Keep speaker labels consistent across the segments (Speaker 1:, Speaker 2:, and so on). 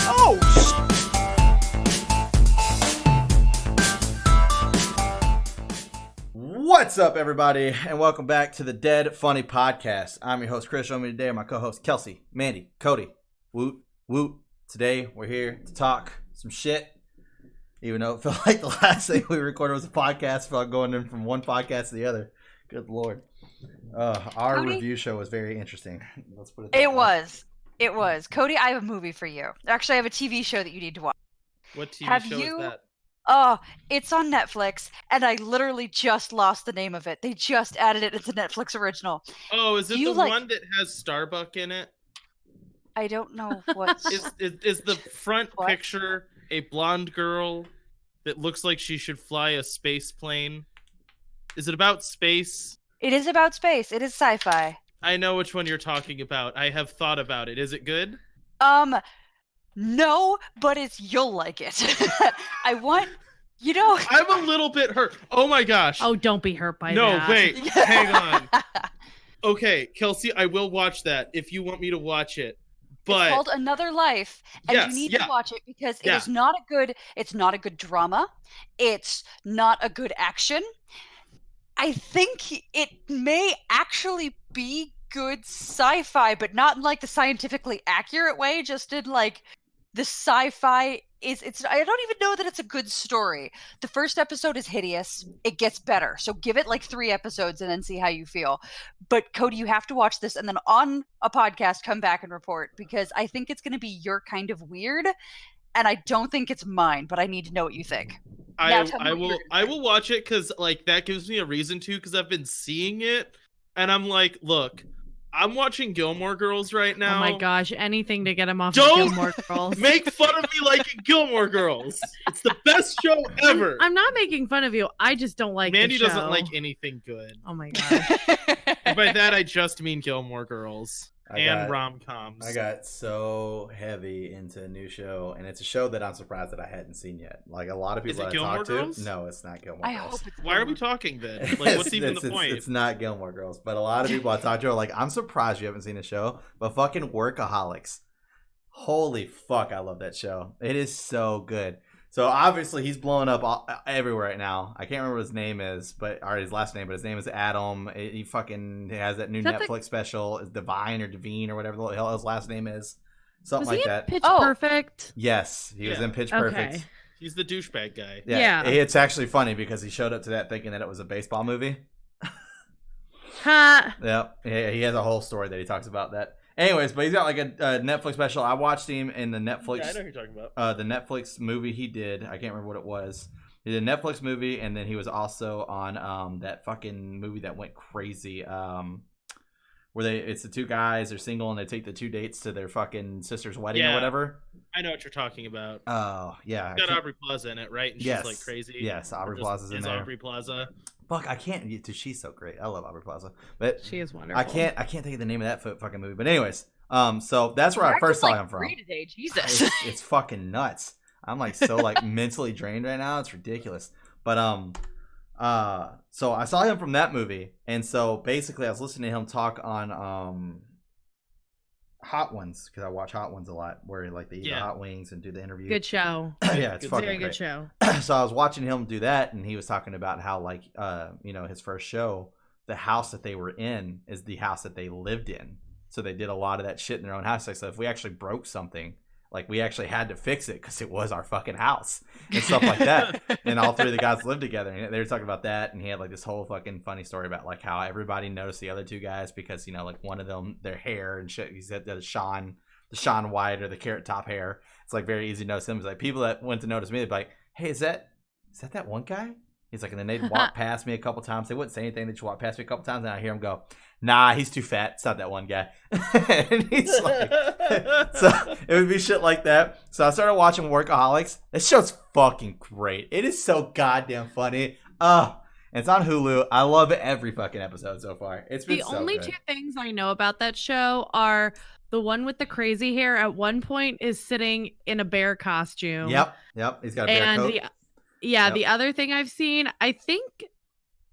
Speaker 1: Oh, What's up, everybody, and welcome back to the Dead Funny Podcast. I'm your host, Chris. Joining me today are my co-hosts, Kelsey, Mandy, Cody. Woot, woot. Today, we're here to talk some shit. Even though it felt like the last thing we recorded was a podcast, felt like going in from one podcast to the other. Good Lord. Our
Speaker 2: Cody?
Speaker 1: review show was very interesting. Let's put it that
Speaker 2: It
Speaker 1: way.
Speaker 2: was. It was. Cody, I have a movie for you. Actually, I have a TV show that you need to watch.
Speaker 3: What TV
Speaker 2: Have
Speaker 3: show
Speaker 2: you-
Speaker 3: is that?
Speaker 2: Oh, it's on Netflix, and I literally just lost the name of it. They just added it. It's a Netflix original.
Speaker 3: Oh, is it
Speaker 2: You
Speaker 3: the
Speaker 2: like-
Speaker 3: one that has Starbuck in it?
Speaker 2: I don't know what.
Speaker 3: Is the front
Speaker 2: What?
Speaker 3: picture a blonde girl that looks like she should fly a space plane? Is it about space?
Speaker 2: It is about space. It is sci-fi.
Speaker 3: I know which one you're talking about. I have thought about it. Is it good?
Speaker 2: No, but you'll like it. I'm
Speaker 3: I'm a little bit hurt. Oh my gosh.
Speaker 4: Oh, don't be hurt by
Speaker 3: no,
Speaker 4: that.
Speaker 3: wait. Hang on. Okay, Kelsey, I will watch that if you want me to watch it. But
Speaker 2: It's called Another Life, and
Speaker 3: Yes,
Speaker 2: you need
Speaker 3: yeah.
Speaker 2: to watch it because it
Speaker 3: Yeah.
Speaker 2: is not a good. It's not a good drama. It's not a good action. I think it may actually be good sci-fi, but not in like the scientifically accurate way. Just in like the sci-fi is. It's. I don't even know that it's a good story. The first episode is hideous. It gets better, so give it like 3 episodes and then see how you feel. But Cody, you have to watch this, and then on a podcast, come back and report because I think it's going to be your kind of weird, and I don't think it's mine. But I need to know what you think. Now tell me what you're
Speaker 3: I will watch it because like that gives me a reason to, because I've been seeing it and I'm like, look, I'm watching Gilmore Girls right now.
Speaker 4: Oh my gosh, anything to get him off
Speaker 3: Don't
Speaker 4: of Gilmore Girls.
Speaker 3: Make fun of me liking Gilmore Girls. It's the best show ever.
Speaker 4: I'm not making fun of you. I just don't like
Speaker 3: Mandy
Speaker 4: the show.
Speaker 3: doesn't like anything good.
Speaker 4: Oh my gosh.
Speaker 3: And by that I just mean Gilmore Girls
Speaker 1: I
Speaker 3: and
Speaker 1: got-
Speaker 3: rom-coms.
Speaker 1: I got so heavy into a new show, and it's a show that I'm surprised that I hadn't seen yet. Like a lot of people
Speaker 3: Is it
Speaker 1: that I talk
Speaker 3: Gilmore
Speaker 1: to.
Speaker 3: Girls?
Speaker 1: No, it's not Gilmore
Speaker 2: I
Speaker 1: Girls.
Speaker 2: hope it's.
Speaker 3: Why are we
Speaker 2: Gilmore.
Speaker 3: talking then? Like, what's even the point?
Speaker 1: It's not Gilmore Girls, but a lot of people I talk to are like, I'm surprised you haven't seen the show, but fucking Workaholics. Holy fuck, I love that show. It is so good. So obviously he's blowing up everywhere right now. I can't remember what his name is, or his last name, but his name is Adam. He fucking has that new
Speaker 4: Is that
Speaker 1: Netflix special, is Divine or Devine or whatever the hell his last name is. Something
Speaker 4: Was
Speaker 1: like
Speaker 4: he in
Speaker 1: that.
Speaker 4: Pitch
Speaker 2: Oh.
Speaker 4: Perfect?
Speaker 1: Yes, he was
Speaker 3: Yeah.
Speaker 1: in Pitch Perfect.
Speaker 4: Okay.
Speaker 3: He's the douchebag guy.
Speaker 1: Yeah,
Speaker 4: Yeah.
Speaker 1: it's actually funny because he showed up to that thinking that it was a baseball movie.
Speaker 4: Ha.
Speaker 1: Yep, he has a whole story that he talks about that. Anyways, but he's got like a Netflix special. I watched him in the Netflix,
Speaker 3: Yeah, I know who you're talking about.
Speaker 1: the Netflix movie he did. I can't remember what it was. He did a Netflix movie, and then he was also on that fucking movie that went crazy. Where it's the two guys, they're single, and they take the 2 dates to their fucking sister's wedding or
Speaker 3: Yeah.
Speaker 1: whatever.
Speaker 3: I know what you're talking about.
Speaker 1: Oh yeah, I
Speaker 3: It's got
Speaker 1: can't-
Speaker 3: Aubrey Plaza in it, right? And
Speaker 1: Yes.
Speaker 3: she's like crazy.
Speaker 1: Yes,
Speaker 3: Or
Speaker 1: Aubrey
Speaker 3: just
Speaker 1: Plaza's in
Speaker 3: is
Speaker 1: there.
Speaker 3: Aubrey Plaza.
Speaker 1: Fuck, I can't. Dude, she's so great. I love Aubrey Plaza, but
Speaker 4: She is wonderful.
Speaker 1: I can't think of the name of that fucking movie. But anyways, so that's where I
Speaker 2: You're
Speaker 1: first saw
Speaker 2: acting
Speaker 1: him from.
Speaker 2: like 3 today, Jesus.
Speaker 1: It's fucking nuts. I'm like so like mentally drained right now. It's ridiculous. But so I saw him from that movie, and so basically I was listening to him talk on Hot Ones, because I watch Hot Ones a lot, where like they eat the
Speaker 3: Yeah.
Speaker 1: hot wings and do the interview.
Speaker 4: Good show.
Speaker 1: Yeah, it's
Speaker 3: Good-
Speaker 1: fucking
Speaker 4: Very
Speaker 1: great.
Speaker 4: good show.
Speaker 1: So I was watching him do that, and he was talking about how like his first show, the house that they were in is the house that they lived in. So they did a lot of that shit in their own house. Like, so if we actually broke something, like we actually had to fix it because it was our fucking house and stuff like that. And all 3 of the guys lived together, and they were talking about that. And he had like this whole fucking funny story about like how everybody noticed the other 2 guys because like one of them, their hair and shit. He said the Sean White or the Carrot Top hair. It's like very easy to notice him. It's like people that went to notice me, they'd be like, "Hey, is that one guy?" He's like, and then they'd walk past me a couple times. They wouldn't say anything. They'd just walk past me a couple times, and I hear him go, "Nah, he's too fat. It's not that one guy." And he's like, so it would be shit like that. So I started watching Workaholics. This show's fucking great. It is so goddamn funny. It's on Hulu. I love every fucking episode so far. It's been
Speaker 4: The
Speaker 1: so
Speaker 4: only
Speaker 1: good.
Speaker 4: 2 things I know about that show are the one with the crazy hair at one point is sitting in a bear costume.
Speaker 1: Yep. He's got a bear
Speaker 4: And
Speaker 1: coat.
Speaker 4: the other thing I've seen, I think,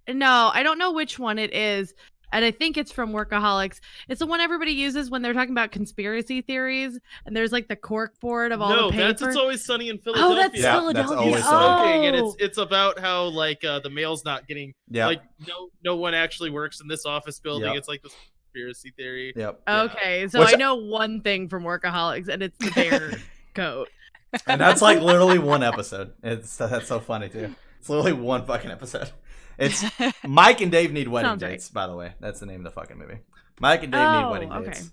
Speaker 4: no, I don't know which one it is. and I think it's from Workaholics. It's the one everybody uses when they're talking about conspiracy theories, and there's like the cork board of all the paper.
Speaker 3: That's It's Always Sunny in Philadelphia.
Speaker 4: Oh, that's Philadelphia.
Speaker 1: That's Always
Speaker 3: Sunny. And
Speaker 4: Oh.
Speaker 3: it's about how like the mail's not getting like no one actually works in this office building.
Speaker 1: Yep.
Speaker 3: It's like this conspiracy theory.
Speaker 1: Yep.
Speaker 4: Okay, so I know one thing from Workaholics, and it's the bear coat.
Speaker 1: And that's like literally one episode. That's so funny too. It's literally one fucking episode. It's Mike and Dave Need Wedding
Speaker 4: Sounds
Speaker 1: Dates,
Speaker 4: right.
Speaker 1: by the way. That's the name of the fucking movie. Mike and Dave Need Wedding
Speaker 4: okay.
Speaker 1: Dates.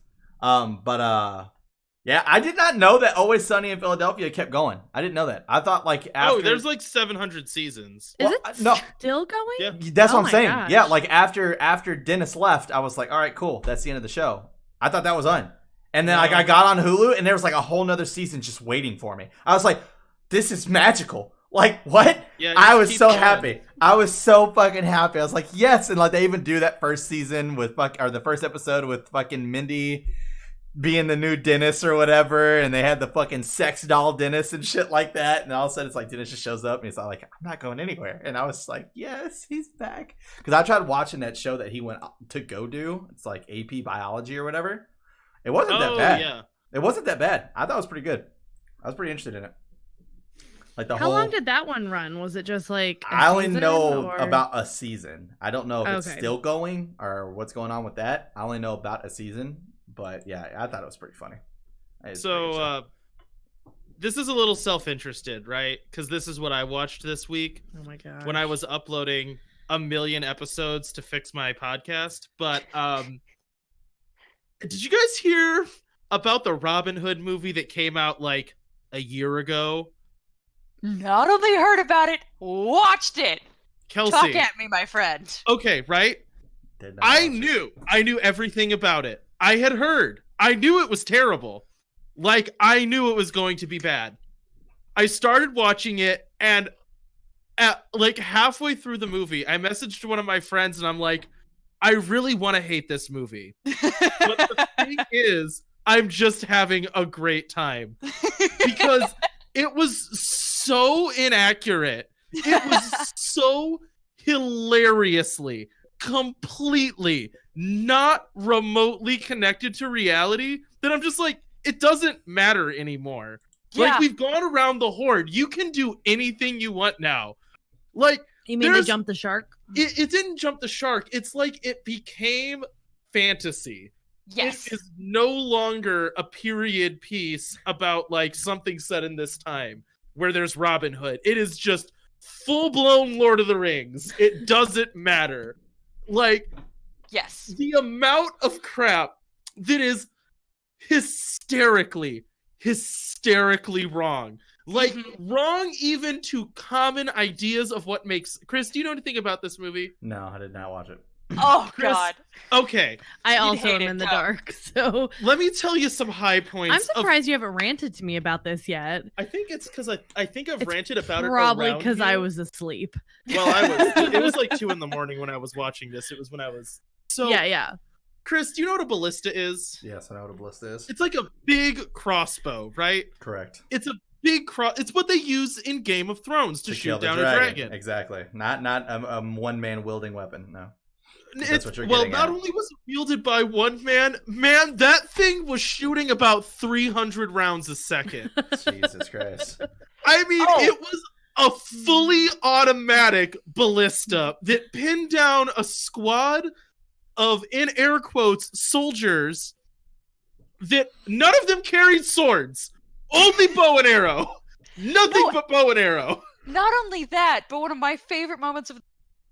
Speaker 1: Yeah, I did not know that Always Sunny in Philadelphia kept going. I didn't know that. I thought like after
Speaker 3: there's like 700 seasons.
Speaker 4: Is it still going?
Speaker 3: Yeah.
Speaker 1: That's what I'm
Speaker 4: my
Speaker 1: saying.
Speaker 4: gosh.
Speaker 1: Yeah, like after Dennis left, I was like, all right, cool. That's the end of the show. I thought that was on. And then like I got on Hulu and there was like a whole nother season just waiting for me. I was like, this is magical. Like, what?
Speaker 3: Yeah,
Speaker 1: I was
Speaker 3: keep
Speaker 1: so
Speaker 3: going.
Speaker 1: happy. I was so fucking happy. I was like, yes. And like they even do that first season with the first episode with fucking Mindy being the new Dennis or whatever, and they had the fucking sex doll Dennis and shit like that, and all of a sudden it's like Dennis just shows up and he's like, I'm not going anywhere. And I was like, yes, he's back. Because I tried watching that show that he went to go do. It's like AP Biology or whatever. It wasn't that bad.
Speaker 3: Yeah.
Speaker 1: It wasn't that bad. I thought it was pretty good. I was pretty interested in it. Like
Speaker 4: How long did that one run? Was it just like a
Speaker 1: I only
Speaker 4: season,
Speaker 1: know
Speaker 4: or-
Speaker 1: about a season. I don't know if it's
Speaker 4: Okay.
Speaker 1: still going or what's going on with that. I only know about a season. But yeah, I thought it was pretty funny.
Speaker 3: So this is a little self-interested, right? Because this is what I watched this week
Speaker 4: Oh my god!
Speaker 3: when I was uploading 1 million episodes to fix my podcast. But did you guys hear about the Robin Hood movie that came out like a year ago?
Speaker 2: Not only heard about it, watched it.
Speaker 3: Kelsey.
Speaker 2: Talk at me, my friend.
Speaker 3: Okay, right?
Speaker 1: Did not
Speaker 3: I
Speaker 1: watch it.
Speaker 3: knew everything about it. I had heard. I knew it was terrible. Like, I knew it was going to be bad. I started watching it, and at like halfway through the movie, I messaged one of my friends, and I'm like, I really want to hate this movie. But the thing is, I'm just having a great time. Because it was so inaccurate. It was so hilariously, completely not remotely connected to reality that I'm just like, it doesn't matter anymore.
Speaker 2: Yeah.
Speaker 3: Like, we've gone around the horde. You can do anything you want now. Like,
Speaker 4: You mean they jumped the shark?
Speaker 3: it didn't jump the shark. It's like it became fantasy.
Speaker 2: Yes.
Speaker 3: It is no longer a period piece about like something set in this time where there's Robin Hood. It is just full-blown Lord of the Rings. It doesn't matter. Like,
Speaker 2: Yes.
Speaker 3: the amount of crap that is hysterically wrong. Like, wrong even to common ideas of what makes... Chris, do you know anything about this movie?
Speaker 1: No, I did not watch it.
Speaker 2: Oh,
Speaker 3: Chris,
Speaker 2: God.
Speaker 3: Okay,
Speaker 4: I
Speaker 2: You'd
Speaker 4: also
Speaker 2: hate
Speaker 4: am
Speaker 2: it,
Speaker 4: in the
Speaker 2: no.
Speaker 4: dark, so
Speaker 3: let me tell you some high points.
Speaker 4: I'm surprised you haven't ranted to me about this yet.
Speaker 3: I think it's because I think I've
Speaker 4: It's
Speaker 3: ranted about it
Speaker 4: Probably
Speaker 3: around
Speaker 4: because I
Speaker 3: here.
Speaker 4: was asleep.
Speaker 3: Well, I was. It was like 2 a.m. when I was watching this. It was when I was... So,
Speaker 4: Yeah.
Speaker 3: Chris, do you know what a ballista is?
Speaker 1: Yes, I know what a ballista is.
Speaker 3: It's like a big crossbow, right?
Speaker 1: Correct.
Speaker 3: It's a big It's what they use in Game of Thrones to
Speaker 1: kill
Speaker 3: shoot
Speaker 1: the
Speaker 3: down a dragon.
Speaker 1: Exactly. Not a one-man wielding weapon. No. That's what you're
Speaker 3: Well,
Speaker 1: getting
Speaker 3: not
Speaker 1: at.
Speaker 3: only was it wielded by one man, that thing was shooting about 300 rounds a second.
Speaker 1: Jesus Christ.
Speaker 3: I mean,
Speaker 2: Oh.
Speaker 3: it was a fully automatic ballista that pinned down a squad of, in air quotes, soldiers that none of them carried swords. Only bow and arrow. Nothing
Speaker 2: No.
Speaker 3: but bow and arrow.
Speaker 2: Not only that, but one of my favorite moments of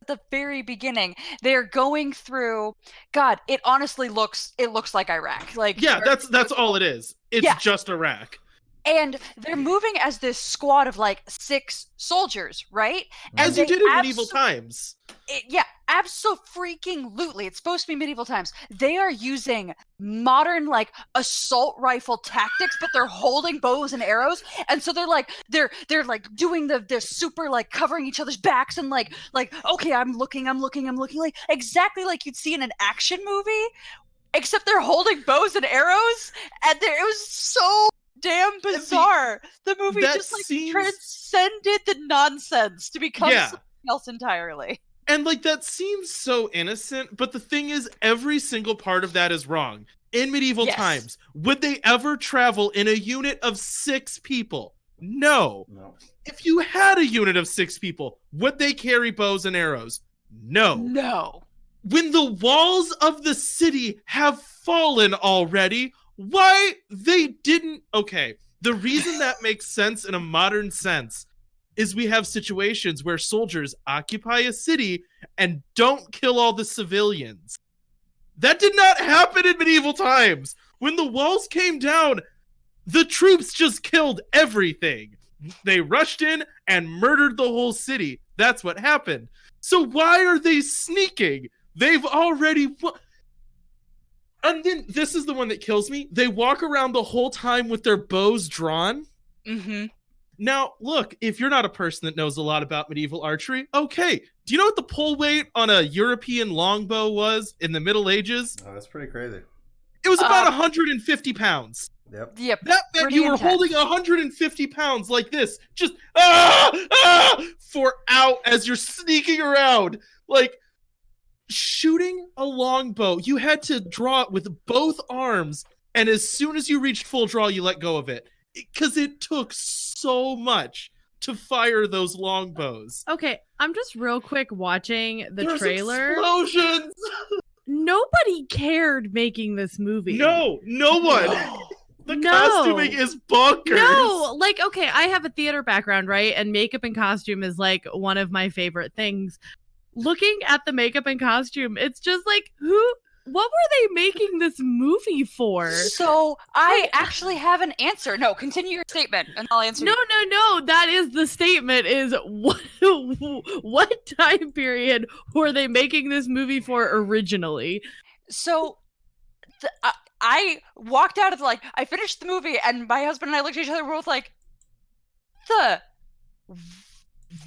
Speaker 2: the very beginning, they're going through... God, it honestly looks like Iraq. Like,
Speaker 3: Yeah, that's all it is. It's
Speaker 2: Yeah.
Speaker 3: just Iraq.
Speaker 2: and they're moving as this squad of like 6 soldiers, right? And
Speaker 3: As you
Speaker 2: they
Speaker 3: did in medieval times.
Speaker 2: Yeah, abso-freaking-lutely. It's supposed to be medieval times. They are using modern like assault rifle tactics, but they're holding bows and arrows, and so they're like doing they're super like covering each other's backs and like okay, I'm looking like exactly like you'd see in an action movie, except they're holding bows and arrows, and it was so damn bizarre. The movie
Speaker 3: that
Speaker 2: just like
Speaker 3: seems-
Speaker 2: transcended the nonsense to become
Speaker 3: Yeah.
Speaker 2: something else entirely.
Speaker 3: And like that seems so innocent, but the thing is, every single part of that is wrong. In medieval times, would they ever travel in a unit of 6 people? No. If you had a unit of 6 people, would they carry bows and arrows? No. When the walls of the city have fallen already, why they didn't... Okay, the reason that makes sense in a modern sense is we have situations where soldiers occupy a city and don't kill all the civilians. That did not happen in medieval times. When the walls came down, the troops just killed everything. They rushed in and murdered the whole city. That's what happened. So why are they sneaking? They've already... And then, this is the one that kills me. They walk around the whole time with their bows drawn.
Speaker 2: Mm-hmm.
Speaker 3: Now, look, if you're not a person that knows a lot about medieval archery, okay. Do you know what the pull weight on a European longbow was in the Middle Ages?
Speaker 1: Oh, that's pretty crazy.
Speaker 3: It was about 150 pounds.
Speaker 1: Yep.
Speaker 3: That meant you were holding 150 pounds like this, just for out as you're sneaking around. Like, shooting a longbow, you had to draw it with both arms, and as soon as you reached full draw, you let go of it. Because it took so much to fire those longbows.
Speaker 4: Okay, I'm just real quick watching the trailer.
Speaker 3: Explosions!
Speaker 4: Nobody cared making this movie.
Speaker 3: No one. The costuming is bonkers.
Speaker 4: No, like, okay, I have a theater background, right? And makeup and costume is like one of my favorite things. Looking at the makeup and costume, it's just like, what were they making this movie for?
Speaker 2: So I actually have an answer. No, continue your statement and I'll answer.
Speaker 4: No. That is the statement is what time period were they making this movie for originally?
Speaker 2: So I walked out of I finished the movie and my husband and I looked at each other. We're both like,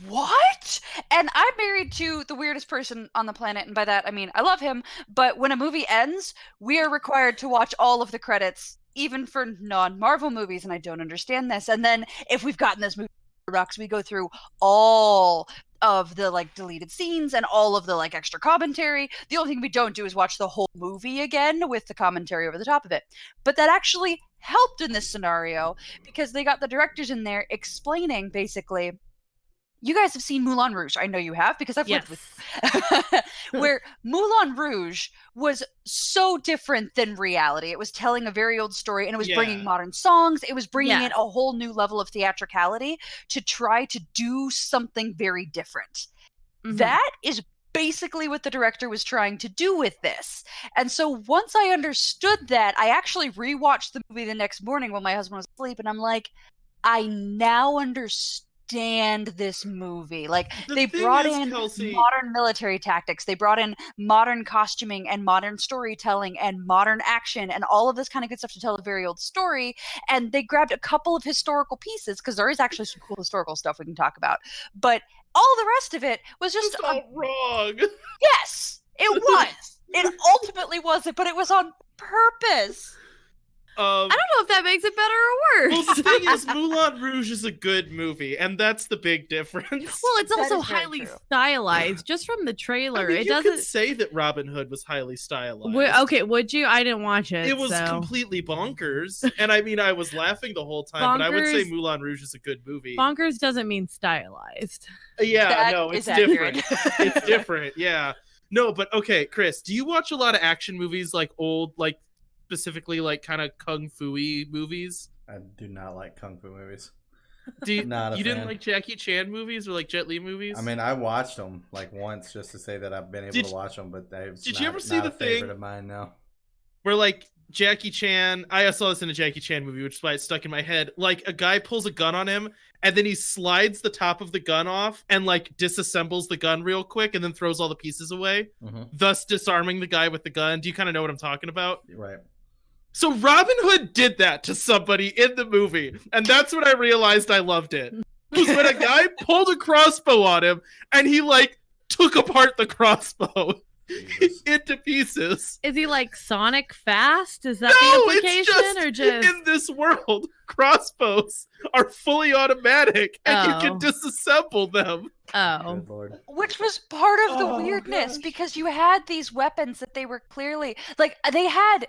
Speaker 2: what? And I'm married to the weirdest person on the planet, and by that I mean I love him, but when a movie ends, we are required to watch all of the credits, even for non-Marvel movies, and I don't understand this. And then if we've gotten this movie we go through all of the deleted scenes and all of the extra commentary. The only thing we don't do is watch the whole movie again with the commentary over the top of it. But that actually helped in this scenario because they got the directors in there explaining basically, you guys have seen Moulin Rouge. I know you have because I've lived with where Moulin Rouge was so different than reality. It was telling a very old story and it was bringing modern songs. It was bringing in a whole new level of theatricality to try to do something very different. Mm-hmm. That is basically what the director was trying to do with this. And so once I understood that, I actually rewatched the movie the next morning while my husband was asleep and I'm like, I now understand this movie. They brought in modern military tactics, they brought in modern costuming and modern storytelling and modern action and all of this kind of good stuff to tell a very old story, and they grabbed a couple of historical pieces because there is actually some cool historical stuff we can talk about, but all the rest of it was just
Speaker 3: wrong.
Speaker 2: Yes, it was. It ultimately wasn't, but it was on purpose.
Speaker 4: I don't know if that makes it better or worse.
Speaker 3: Well, the thing is, Moulin Rouge is a good movie, and that's the big difference.
Speaker 4: Well, it's also highly stylized, just from the trailer.
Speaker 3: I mean, you could say that Robin Hood was highly stylized.
Speaker 4: Okay, would you? I didn't watch it.
Speaker 3: It was completely bonkers, and I mean, I was laughing the whole time, but I would say Moulin Rouge is a good movie.
Speaker 4: Bonkers doesn't mean stylized.
Speaker 3: Yeah, no, it's different. It's different, yeah. No, but okay, Chris, do you watch a lot of action movies, old, specifically kind of kung fu-y movies?
Speaker 1: I do not like kung fu movies.
Speaker 3: You didn't like Jackie Chan movies or Jet Li movies?
Speaker 1: I mean, I watched them once just to say that I've been able to watch them, but
Speaker 3: did you ever see the thing
Speaker 1: of mine now?
Speaker 3: Where Jackie Chan, I saw this in a Jackie Chan movie, which is why it's stuck in my head. A guy pulls a gun on him, and then he slides the top of the gun off and disassembles the gun real quick, and then throws all the pieces away, thus disarming the guy with the gun. Do you kind of know what I'm talking about?
Speaker 1: Right.
Speaker 3: So Robin Hood did that to somebody in the movie, and that's when I realized I loved it. Was when a guy pulled a crossbow on him, and he took apart the crossbow.
Speaker 1: Jesus.
Speaker 3: into pieces.
Speaker 4: Is he like Sonic fast? Is that
Speaker 3: No,
Speaker 4: the implication,
Speaker 3: it's just
Speaker 4: or just
Speaker 3: in this world, crossbows are fully automatic, and you can
Speaker 4: Oh.
Speaker 3: disassemble them.
Speaker 4: oh?
Speaker 1: Good Lord.
Speaker 2: Which was part of the
Speaker 1: Oh,
Speaker 2: weirdness
Speaker 1: gosh.
Speaker 2: because you had these weapons that they were clearly like they had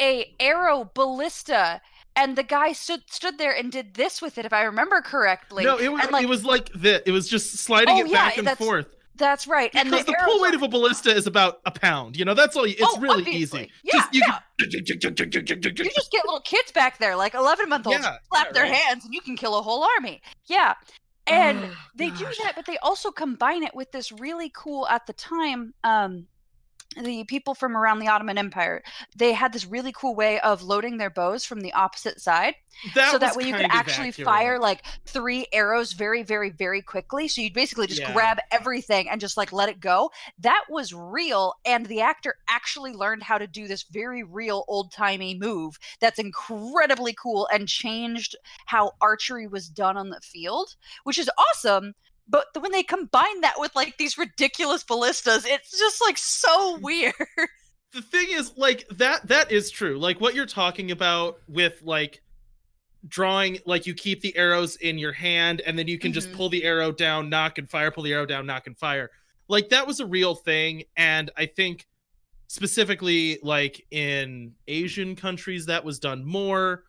Speaker 2: a arrow ballista and the guy stood there and did this with it if I remember correctly.
Speaker 3: No, it was
Speaker 2: and, like,
Speaker 3: it was like this. It was just sliding
Speaker 2: Oh,
Speaker 3: it
Speaker 2: yeah,
Speaker 3: back and
Speaker 2: that's-
Speaker 3: forth.
Speaker 2: That's right. And
Speaker 3: Because the
Speaker 2: arrows
Speaker 3: pull weight
Speaker 2: are-
Speaker 3: of a ballista is about a pound. You know, that's all. It's
Speaker 2: Oh,
Speaker 3: really
Speaker 2: obviously.
Speaker 3: easy.
Speaker 2: Yeah,
Speaker 3: Just, you
Speaker 2: you just get little kids back there, like 11-month-olds,
Speaker 3: Yeah,
Speaker 2: slap
Speaker 3: yeah,
Speaker 2: their
Speaker 3: right.
Speaker 2: hands and you can kill a whole army. Yeah. And
Speaker 3: Oh,
Speaker 2: they do
Speaker 3: gosh.
Speaker 2: that, but they also combine it with this really cool, at the time, the people from around the Ottoman Empire, they had this really cool way of loading their bows from the opposite side. So that way you could actually fire like 3 arrows very, very, very quickly. So you'd basically just
Speaker 3: Yeah.
Speaker 2: grab everything and just like let it go. That was real. And the actor actually learned how to do this very real old-timey move that's incredibly cool and changed how archery was done on the field, which is awesome. But when they combine that with like these ridiculous ballistas, it's just like so weird.
Speaker 3: The thing is, like, that is true. Like, what you're talking about with, like, drawing, like, you keep the arrows in your hand and then you can just
Speaker 2: Mhm.
Speaker 3: pull the arrow down, knock and fire, pull the arrow down, knock and fire. Like, that was a real thing. And I think specifically, like, in Asian countries, that was done more.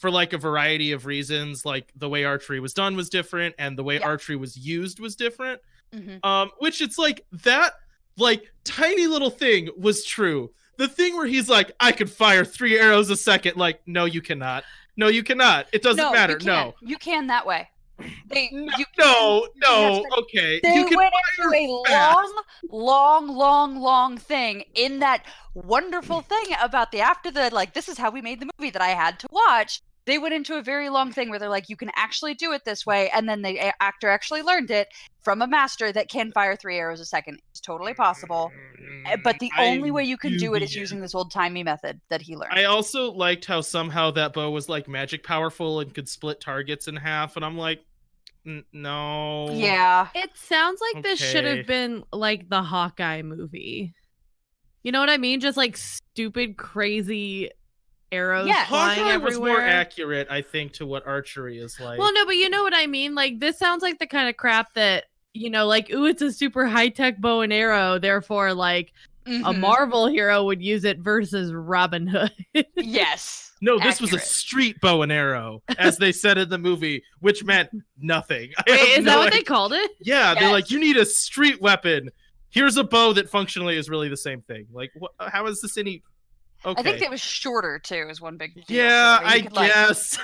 Speaker 3: For like a variety of reasons, like the way archery was done was different and the way
Speaker 2: Yeah.
Speaker 3: archery was used was different.
Speaker 2: Mhm.
Speaker 3: Which it's like that, like, tiny little thing was true. The thing where he's like, I could fire 3 arrows a second. Like, no, you cannot. No, you cannot. It doesn't matter.
Speaker 2: You can.
Speaker 3: No.
Speaker 2: You can that way.
Speaker 3: No, okay.
Speaker 2: They
Speaker 3: You can
Speaker 2: went
Speaker 3: fire
Speaker 2: into a
Speaker 3: fast.
Speaker 2: long thing in that wonderful thing about after the, like, this is how we made the movie that I had to watch. They went into a very long thing where they're like, you can actually do it this way. And then the actor actually learned it from a master that can fire 3 arrows a second. It's totally possible. But the only way you can do it is using this old-timey method that he learned.
Speaker 3: I also liked how somehow that bow was like magic powerful and could split targets in half. And I'm like, no.
Speaker 2: Yeah.
Speaker 4: It sounds like this should
Speaker 3: Okay.
Speaker 4: have been like the Hawkeye movie. You know what I mean? Just like stupid, crazy arrows
Speaker 2: Yes.
Speaker 4: flying
Speaker 3: Hawkeye
Speaker 4: everywhere.
Speaker 3: was more accurate, I think, to what archery is like.
Speaker 4: Well, no, but you know what I mean? Like, this sounds like the kind of crap that, you know, like, ooh, it's a super high-tech bow and arrow, therefore, like, a
Speaker 2: Mhm.
Speaker 4: Marvel hero would use it versus Robin Hood.
Speaker 2: Yes.
Speaker 3: No, this was a
Speaker 2: Accurate.
Speaker 3: street bow and arrow, as they said in the movie, which meant nothing. I
Speaker 4: Wait,
Speaker 3: have
Speaker 4: is
Speaker 3: no
Speaker 4: that what they
Speaker 3: idea.
Speaker 4: called it?
Speaker 3: Yeah, they're
Speaker 2: Yes.
Speaker 3: like, you need a street weapon. Here's a bow that functionally is really the same thing. Like, how is this any... Okay.
Speaker 2: I think it was shorter too. Is one big deal.
Speaker 3: Yeah,
Speaker 2: So you
Speaker 3: I
Speaker 2: could, like,
Speaker 3: guess.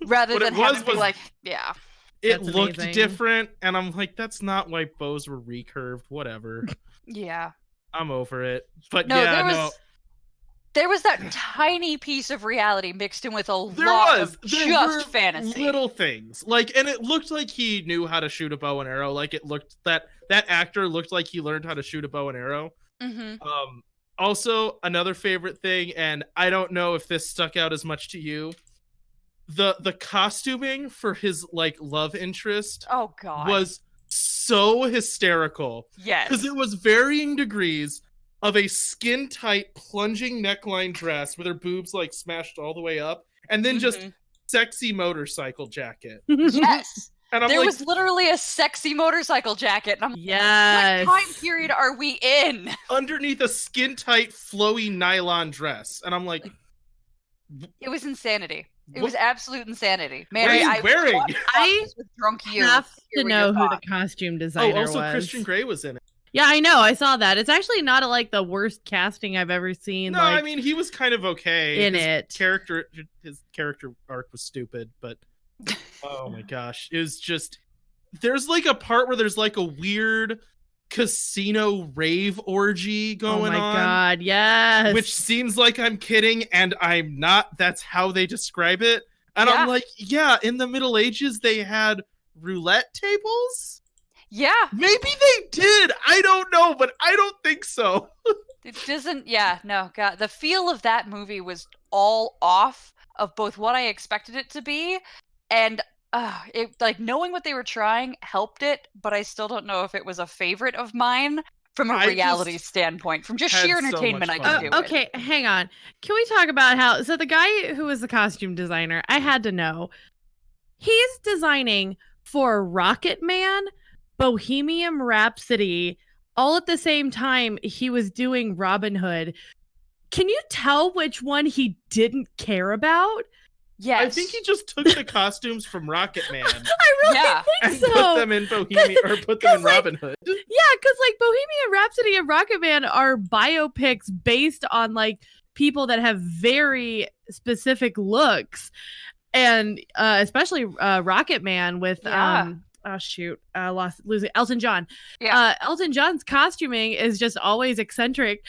Speaker 2: rather
Speaker 3: What it
Speaker 2: than having
Speaker 3: was
Speaker 2: to be
Speaker 3: was-
Speaker 2: like, yeah.
Speaker 3: It
Speaker 4: That's
Speaker 3: looked
Speaker 4: amazing.
Speaker 3: different, and I'm like, that's not why bows were recurved. Whatever.
Speaker 2: Yeah.
Speaker 3: I'm over it. But
Speaker 2: No,
Speaker 3: yeah,
Speaker 2: there was that tiny piece of reality mixed in with a
Speaker 3: There
Speaker 2: lot
Speaker 3: was.
Speaker 2: of
Speaker 3: There
Speaker 2: just
Speaker 3: were
Speaker 2: fantasy.
Speaker 3: little things. Like, and it looked like he knew how to shoot a bow and arrow. Like, it looked that actor looked like he learned how to shoot a bow and arrow.
Speaker 2: Mm-hmm.
Speaker 3: Also, another favorite thing, and I don't know if this stuck out as much to you, the costuming for his, like, love interest
Speaker 2: Oh God.
Speaker 3: was so hysterical.
Speaker 2: Yes.
Speaker 3: Because it was varying degrees of a skin tight plunging neckline dress with her boobs like smashed all the way up, and then just
Speaker 2: Mhm.
Speaker 3: sexy motorcycle jacket.
Speaker 2: Yes.
Speaker 3: And I'm
Speaker 2: There
Speaker 3: like,
Speaker 2: was literally a sexy motorcycle jacket, and I'm
Speaker 4: Yes.
Speaker 2: what time period are we in?
Speaker 3: underneath a skin tight flowy nylon dress, and I'm like,
Speaker 2: It was insanity. It
Speaker 3: What-
Speaker 2: was absolute insanity.
Speaker 3: what are
Speaker 2: Mary,
Speaker 3: you
Speaker 2: I
Speaker 3: wearing?
Speaker 2: watched
Speaker 4: I
Speaker 2: this with drunk you.
Speaker 4: have to
Speaker 2: Hear what
Speaker 4: know
Speaker 2: your
Speaker 4: who the
Speaker 2: thoughts.
Speaker 4: costume
Speaker 3: Oh,
Speaker 4: designer
Speaker 3: also
Speaker 4: was.
Speaker 3: Christian Grey was in it.
Speaker 4: Yeah, I know. I saw that. It's actually not like the worst casting I've ever seen.
Speaker 3: No,
Speaker 4: like,
Speaker 3: I mean he was kind of okay.
Speaker 4: in
Speaker 3: his
Speaker 4: it.
Speaker 3: His character arc was stupid, but oh my gosh, it was just. There's like a part where there's like a weird casino rave orgy going
Speaker 4: oh my
Speaker 3: on.
Speaker 4: god, yes.
Speaker 3: Which seems like I'm kidding, and I'm not. That's how they describe it. And
Speaker 2: Yeah.
Speaker 3: I'm like, yeah, in the Middle Ages, they had roulette tables?
Speaker 2: Yeah,
Speaker 3: Maybe they did. I don't know, but I don't think so.
Speaker 2: it doesn't. Yeah, no, God, the feel of that movie was all off of both what I expected it to be and it like knowing what they were trying helped it, but I still don't know if it was a favorite of mine from a
Speaker 3: I
Speaker 2: reality
Speaker 3: just
Speaker 2: standpoint. From just
Speaker 3: had
Speaker 2: sheer
Speaker 3: so much
Speaker 2: entertainment, I
Speaker 3: fun
Speaker 2: can
Speaker 3: with
Speaker 2: do
Speaker 3: it.
Speaker 2: it.
Speaker 4: Okay, hang on. Can we talk about how? So the guy who was the costume designer, I had to know. He's designing for Rocket Man, Bohemian Rhapsody, all at the same time he was doing Robin Hood. Can you tell which one he didn't care about?
Speaker 2: Yes.
Speaker 3: I think he just took the costumes from Rocket Man
Speaker 4: I really
Speaker 2: Yeah.
Speaker 3: and
Speaker 4: think so.
Speaker 3: put them in Bohemian or put them in
Speaker 4: 'Cause, like,
Speaker 3: Robin Hood.
Speaker 4: Yeah, because like Bohemian Rhapsody and Rocket Man are biopics based on like people that have very specific looks, and especially Rocket Man with
Speaker 2: Yeah.
Speaker 4: losing Elton John.
Speaker 2: Yeah.
Speaker 4: Elton John's costuming is just always eccentric,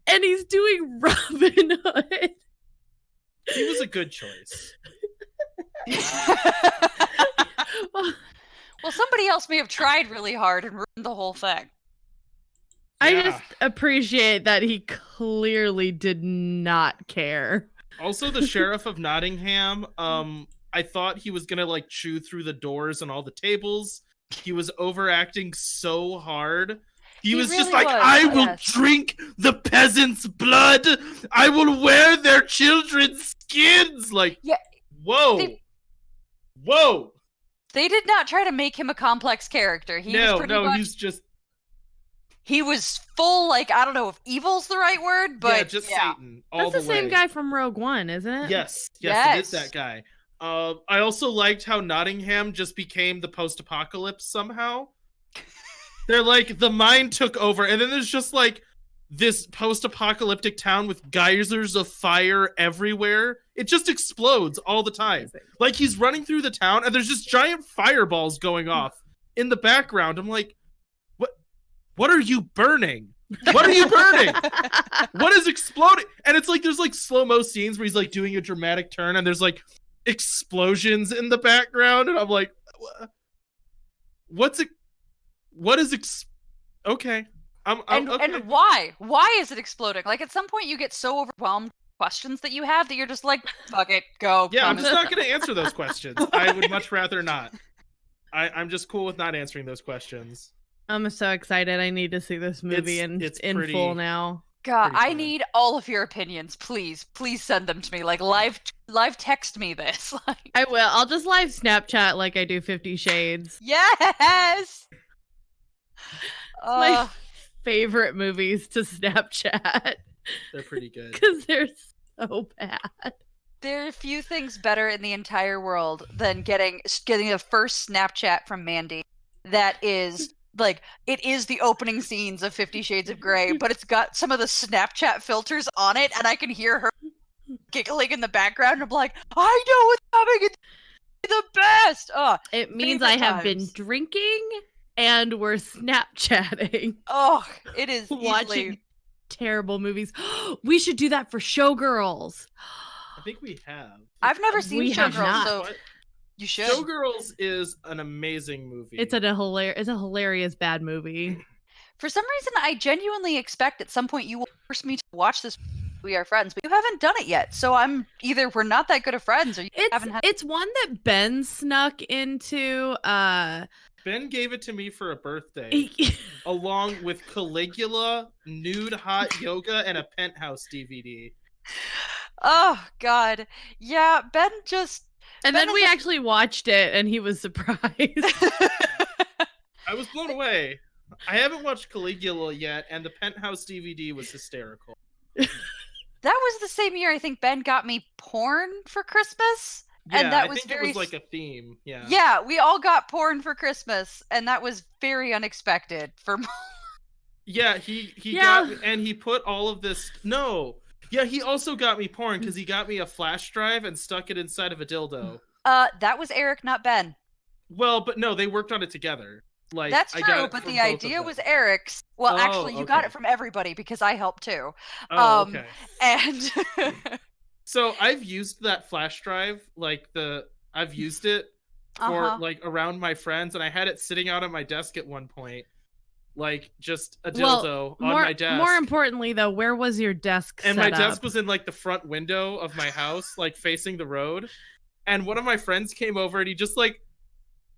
Speaker 4: and he's doing Robin Hood.
Speaker 3: He was a good choice.
Speaker 2: Well, somebody else may have tried really hard and ruined the whole thing.
Speaker 4: I
Speaker 3: Yeah.
Speaker 4: just appreciate that he clearly did not care.
Speaker 3: Also, the sheriff of Nottingham, I thought he was gonna like chew through the doors and all the tables. He was overacting so hard. He was just
Speaker 2: really
Speaker 3: like,
Speaker 2: was,
Speaker 3: I will
Speaker 2: yes.
Speaker 3: drink the peasants' blood. I will wear their children's skins. Like,
Speaker 2: Yeah,
Speaker 3: whoa,
Speaker 2: they-
Speaker 3: whoa.
Speaker 2: They did not try to make him a complex character. He was pretty much,
Speaker 3: he's just
Speaker 2: he was full, like, I don't know if evil's the right word, but
Speaker 3: just Satan all
Speaker 4: That's the same
Speaker 3: way.
Speaker 4: guy from Rogue One, isn't it?
Speaker 3: Yes, it is
Speaker 2: Yes.
Speaker 3: that guy. I also liked how Nottingham just became the post-apocalypse somehow. They're like, the mind took over, and then there's just like this post-apocalyptic town with geysers of fire everywhere. It just explodes all the time. Like, he's running through the town, and there's just giant fireballs going off in the background. I'm like, what are you burning? What are you burning? What is exploding? And it's like there's like slow-mo scenes where he's like doing a dramatic turn, and there's like explosions in the background, and I'm like, what is okay. I'm okay.
Speaker 2: And why? Why is it exploding? Like, at some point you get so overwhelmed with questions that you have that you're just like, fuck it, go.
Speaker 3: Yeah, I'm
Speaker 2: Thomas.
Speaker 3: just not going to answer those questions. I would much rather not. I'm just cool with not answering those questions.
Speaker 4: I'm so excited. I need to see this movie
Speaker 3: It's
Speaker 4: in
Speaker 3: pretty-
Speaker 4: full now.
Speaker 2: God,
Speaker 3: Pretty
Speaker 2: I
Speaker 3: fun.
Speaker 2: need all of your opinions, please. Please send them to me. Like, live text me this. Like,
Speaker 4: I will. I'll just live Snapchat like I do 50 Shades.
Speaker 2: yes.
Speaker 4: My favorite movies to Snapchat
Speaker 3: They're pretty good.
Speaker 4: because they're so bad.
Speaker 2: There are few things better in the entire world than getting the first Snapchat from Mandy that is like, it is the opening scenes of 50 Shades of Grey, but it's got some of the Snapchat filters on it, and I can hear her giggling in the background. I'm like, I know what's coming. It's the best. Oh,
Speaker 4: It means
Speaker 2: favorite
Speaker 4: I have been
Speaker 2: times.
Speaker 4: drinking and we're Snapchatting,
Speaker 2: Oh, it is
Speaker 4: watching
Speaker 2: easily.
Speaker 4: terrible movies. We should do that for Showgirls.
Speaker 3: I think we have.
Speaker 2: I've never seen
Speaker 4: We have
Speaker 2: Showgirls,
Speaker 4: not.
Speaker 2: so
Speaker 3: What?
Speaker 2: you should.
Speaker 3: Showgirls is an amazing movie.
Speaker 4: It's a hilarious bad movie.
Speaker 2: For some reason, I genuinely expect at some point you will force me to watch this. We Are Friends, but you haven't done it yet. So I'm either we're not that good of friends, or you haven't had.
Speaker 4: It's one that Ben snuck into.
Speaker 3: Ben gave it to me for a birthday, along with Caligula, Nude Hot Yoga, and a Penthouse DVD.
Speaker 2: Oh God, yeah. Ben just.
Speaker 4: And
Speaker 2: Ben
Speaker 4: then we
Speaker 2: is a-
Speaker 4: actually watched it, and he was surprised.
Speaker 3: I was blown away. I haven't watched Caligula yet, and the Penthouse DVD was hysterical.
Speaker 2: That was the same year I think Ben got me porn for Christmas,
Speaker 3: Yeah,
Speaker 2: and that
Speaker 3: I
Speaker 2: was
Speaker 3: think
Speaker 2: very
Speaker 3: it was like a theme. Yeah.
Speaker 2: Yeah, we all got porn for Christmas, and that was very unexpected for.
Speaker 3: Yeah, he
Speaker 4: Yeah.
Speaker 3: got, and he put all of this. No, yeah, he also got me porn because he got me a flash drive and stuck it inside of a dildo.
Speaker 2: That was Eric, not Ben.
Speaker 3: Well, but no, they worked on it together. Like
Speaker 2: That's
Speaker 3: I
Speaker 2: true,
Speaker 3: got it
Speaker 2: but
Speaker 3: from
Speaker 2: the
Speaker 3: both of
Speaker 2: idea
Speaker 3: them.
Speaker 2: was Eric's. Well,
Speaker 3: Oh,
Speaker 2: actually, you got
Speaker 3: okay.
Speaker 2: it from everybody because I helped too.
Speaker 3: Oh,
Speaker 2: um,
Speaker 3: okay.
Speaker 2: And
Speaker 3: So I've used that flash drive, I've used it for
Speaker 2: Uh-huh.
Speaker 3: like around my friends, and I had it sitting out on my desk at one point, like just a
Speaker 4: Well,
Speaker 3: dildo on my desk.
Speaker 4: More importantly, though, where was your desk
Speaker 3: and
Speaker 4: set
Speaker 3: my desk
Speaker 4: up?
Speaker 3: was in like the front window of my house, like facing the road. And one of my friends came over and he just like